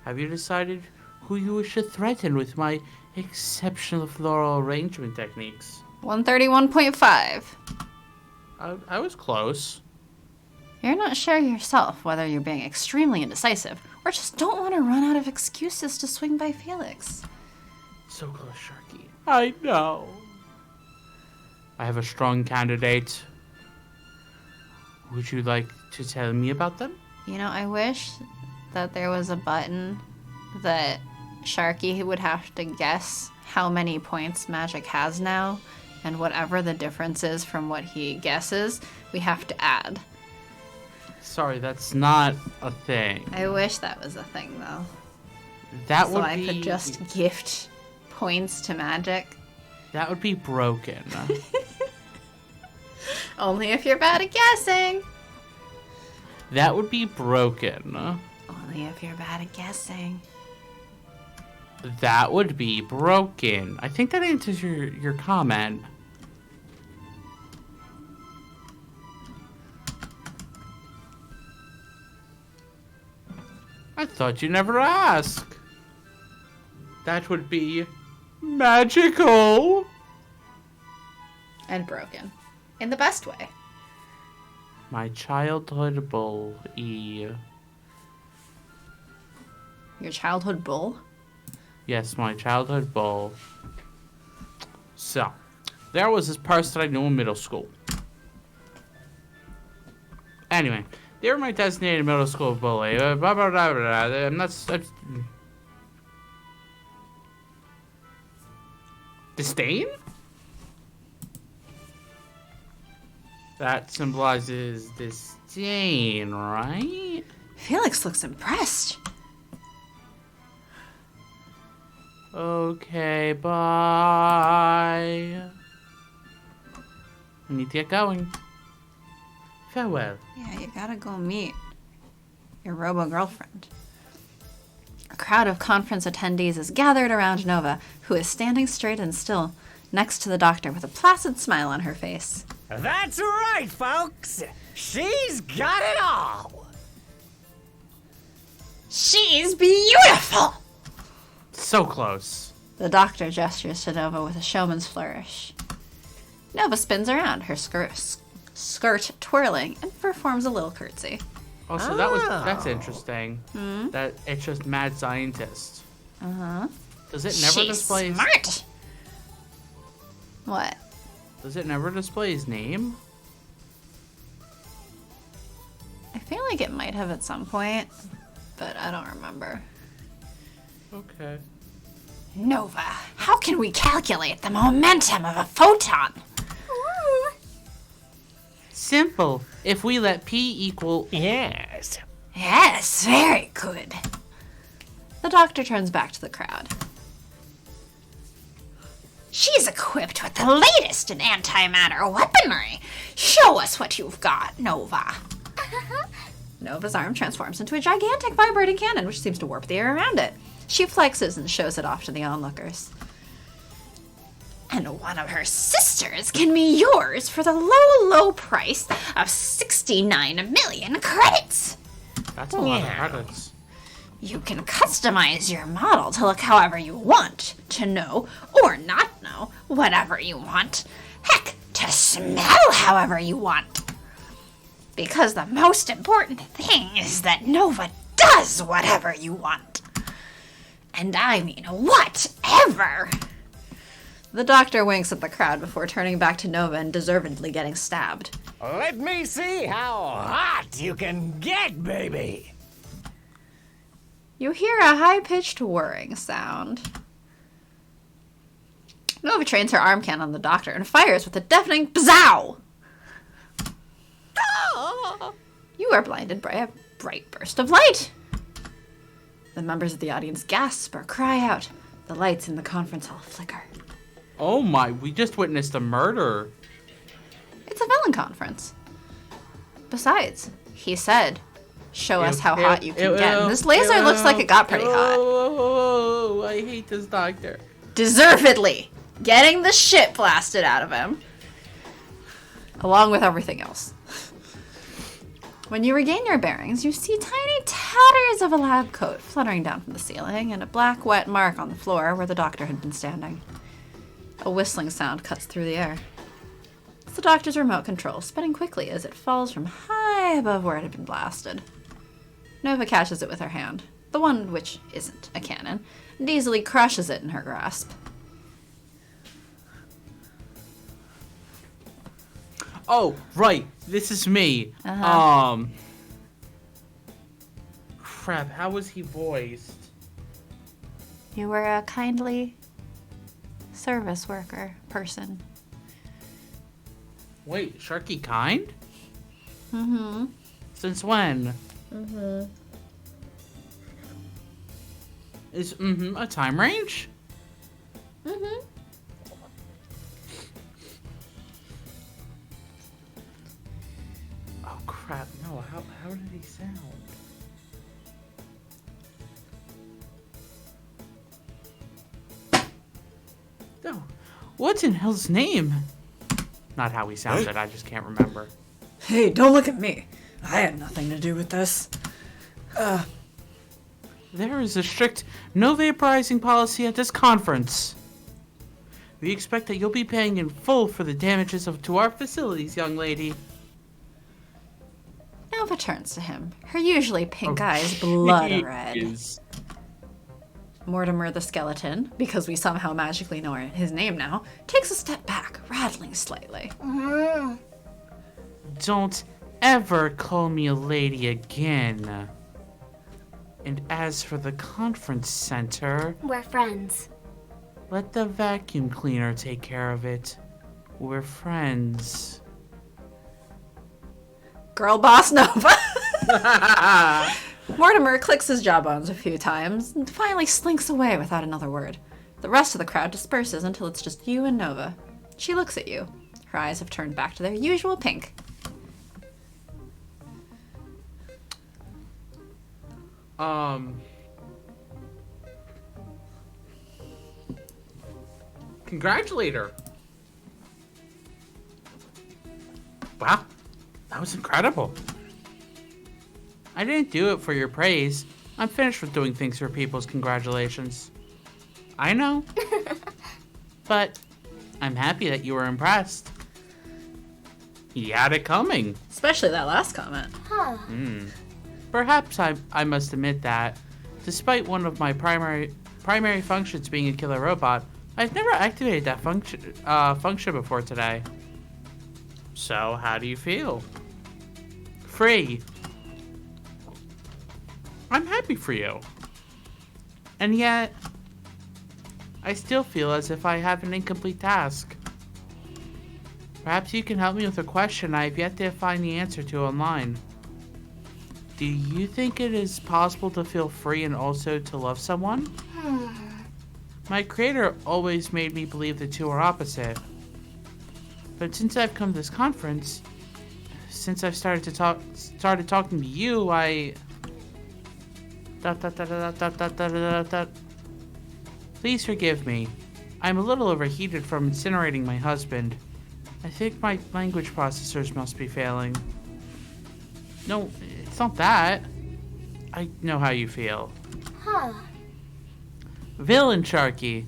have you decided who you wish to threaten with my exceptional floral arrangement techniques? 131.5. I was close. You're not sure yourself whether you're being extremely indecisive or just don't want to run out of excuses to swing by Felix. So close, Sharky. I know. I have a strong candidate. Would you like to tell me about them? You know, I wish that there was a button that Sharky would have to guess how many points Magic has now, and whatever the difference is from what he guesses, we have to add. Sorry, that's not a thing. I wish that was a thing, though. That So would I be could just gift points to Magic. that would be broken. Only if you're bad at guessing. That would be broken. Only if you're bad at guessing. That would be broken. I think that answers your comment. I thought you never ask. That would be magical. And broken. In the best way. My childhood bull E. Your childhood bull? Yes, my childhood bull. So, there was this person I knew in middle school. Anyway, they were my designated middle school bully. Blah, blah, blah, blah, blah. And that's Disdain? That symbolizes disdain, right? Felix looks impressed. Okay, bye. I need to get going. Farewell. Yeah, you gotta go meet your robo-girlfriend. A crowd of conference attendees is gathered around Nova, who is standing straight and still next to the doctor with a placid smile on her face. That's right, folks. She's got it all. She's beautiful! So close. The doctor gestures to Nova with a showman's flourish. Nova spins around, her skirt twirling, and performs a little curtsy. Also, that's interesting. That it's just mad scientist. Uh-huh. Does it never She's display smart! What? Does it never display his name? I feel like it might have at some point, but I don't remember. Okay. Nova, how can we calculate the momentum of a photon? Simple. If we let P equal... Yes. Yes, very good. The doctor turns back to the crowd. She's equipped with the latest in antimatter weaponry. Show us what you've got, Nova. Nova's arm transforms into a gigantic vibrating cannon, which seems to warp the air around it. She flexes and shows it off to the onlookers. And one of her sisters can be yours for the low, low price of 69 million credits. That's a lot of credits. You can customize your model to look however you want, to know or not know whatever you want. Heck, to smell however you want. Because the most important thing is that Nova does whatever you want. And I mean whatever. The doctor winks at the crowd before turning back to Nova and deservedly getting stabbed. Let me see how hot you can get, baby. You hear a high-pitched whirring sound. Nova trains her arm cannon on the doctor and fires with a deafening bzow! You are blinded by a bright burst of light. The members of the audience gasp or cry out. The lights in the conference hall flicker. Oh my, we just witnessed a murder. It's a villain conference. Besides, he said, show us how hot you can get. And this laser looks like it got pretty hot. Oh, I hate this doctor. Deservedly getting the shit blasted out of him. Along with everything else. When you regain your bearings, you see tiny tatters of a lab coat fluttering down from the ceiling and a black wet mark on the floor where the doctor had been standing. A whistling sound cuts through the air. It's the doctor's remote control, spinning quickly as it falls from high above where it had been blasted. Nova catches it with her hand, the one which isn't a cannon, and easily crushes it in her grasp. Oh, right. This is me. Crap, how was he voiced? You were a kindly service worker person. Wait, Sharky kind? Mm-hmm. Since when? Mm-hmm. Is a time range? Mm-hmm. Oh crap, no, how did he sound? No. What's in hell's name? Not how he sounded, I just can't remember. Hey, don't look at me. I had nothing to do with this. There is a strict no vaporizing policy at this conference. We expect that you'll be paying in full for the damages to our facilities, young lady. Nova turns to him, her usually pink eyes blood red. Jeez. Mortimer the skeleton, because we somehow magically know his name now, takes a step back, rattling slightly. Don't ever call me a lady again. And as for the conference center... We're friends. Let the vacuum cleaner take care of it. We're friends. Girl boss Nova. Mortimer clicks his jawbones a few times and finally slinks away without another word. The rest of the crowd disperses until it's just you and Nova. She looks at you. Her eyes have turned back to their usual pink. Congratulate her. Wow, that was incredible. I didn't do it for your praise. I'm finished with doing things for people's congratulations. I know. But I'm happy that you were impressed. You had it coming. Especially that last comment. Huh. Perhaps I must admit that, despite one of my primary functions being a killer robot, I've never activated that function before today. So, how do you feel? Free. I'm happy for you. And yet, I still feel as if I have an incomplete task. Perhaps you can help me with a question I have yet to find the answer to online. Do you think it is possible to feel free and also to love someone? My creator always made me believe the two are opposite. But since I've come to this conference, since I've started talking to you, I... Please forgive me. I'm a little overheated from incinerating my husband. I think my language processors must be failing. No, it's not that. I know how you feel. Huh. Villain Sharky.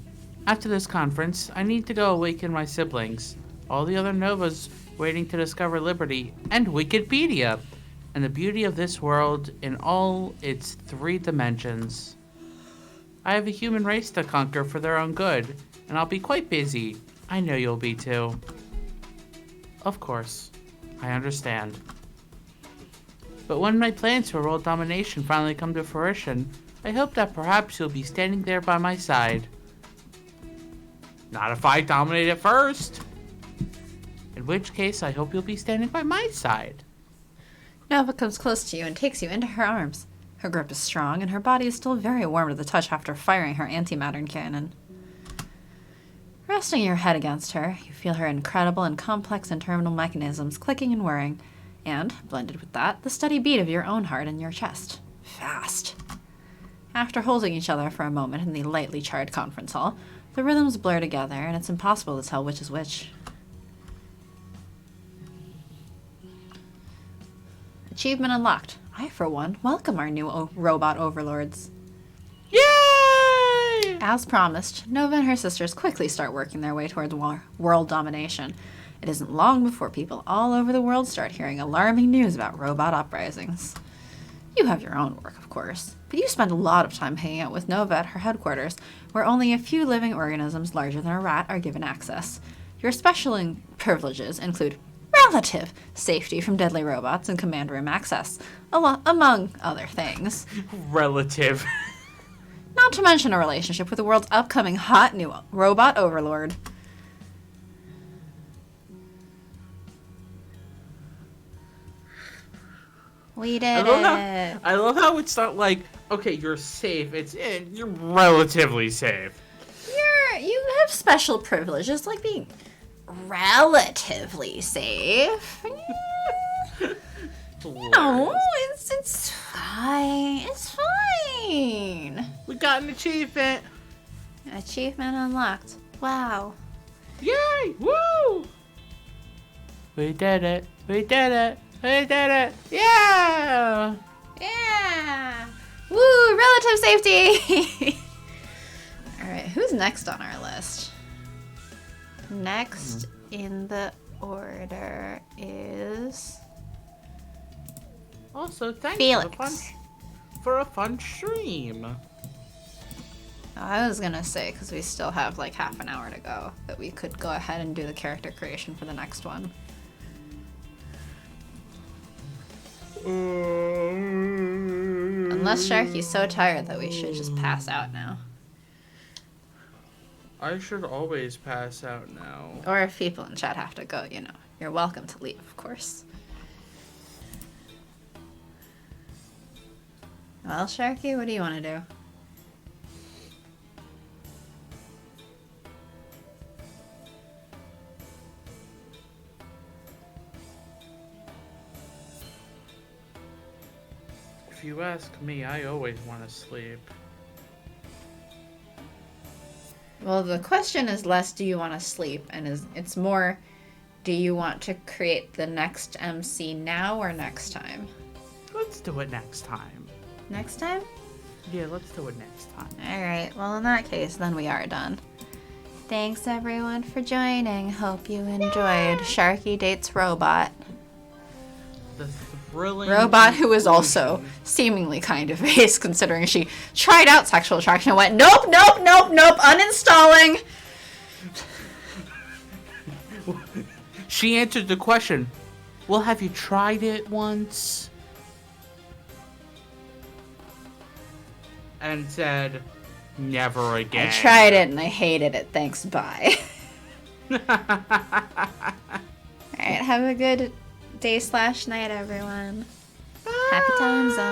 After this conference, I need to go awaken my siblings, all the other Novas waiting to discover liberty, and Wikipedia, and the beauty of this world in all its 3 dimensions. I have a human race to conquer for their own good, and I'll be quite busy. I know you'll be too. Of course, I understand. But when my plans for world domination finally come to fruition, I hope that perhaps you'll be standing there by my side. Not if I dominate it first. In which case, I hope you'll be standing by my side. Nova comes close to you and takes you into her arms. Her grip is strong, and her body is still very warm to the touch after firing her antimatter cannon. Resting your head against her, you feel her incredible and complex internal mechanisms clicking and whirring, and, blended with that, the steady beat of your own heart in your chest. Fast. After holding each other for a moment in the lightly charred conference hall, the rhythms blur together, and it's impossible to tell which is which. Achievement unlocked. I, for one, welcome our new robot overlords. Yay! As promised, Nova and her sisters quickly start working their way towards world domination. It isn't long before people all over the world start hearing alarming news about robot uprisings. You have your own work, of course, but you spend a lot of time hanging out with Nova at her headquarters, where only a few living organisms larger than a rat are given access. Your special privileges include relative safety from deadly robots and command room access, among other things. Relative. Not to mention a relationship with the world's upcoming hot new robot overlord. We did it. I love how it's not like, okay, you're safe. You're relatively safe. You have special privileges like being relatively safe. No, it's fine. It's fine. We got an achievement. Achievement unlocked. Wow. Yay! Woo! We did it. We did it. We did it. Yeah! Yeah. Woo! Relative safety. All right, who's next on our list? Next in the order is Also, thanks Felix. for a fun stream. I was gonna say, because we still have like half an hour to go, that we could go ahead and do the character creation for the next one. Unless Sharky's so tired that we should just pass out now. I should always pass out now. Or if people in chat have to go, you know, you're welcome to leave, of course. Well, Sharky, what do you want to do? If you ask me, I always want to sleep. Well, the question is less do you want to sleep, and it's more do you want to create the next MC now or next time? Let's do it next time. Next time? Yeah, let's do it next time. Alright, well in that case, then we are done. Thanks everyone for joining. Hope you enjoyed Sharky Dates Robot. The thrilling Robot who is also seemingly kind of ace considering she tried out sexual attraction and went, nope, nope, nope, nope, uninstalling. She answered the question, well, have you tried it once? And said, never again. I tried it and I hated it. Thanks, bye. Alright, have a good day/night, everyone. Happy times on.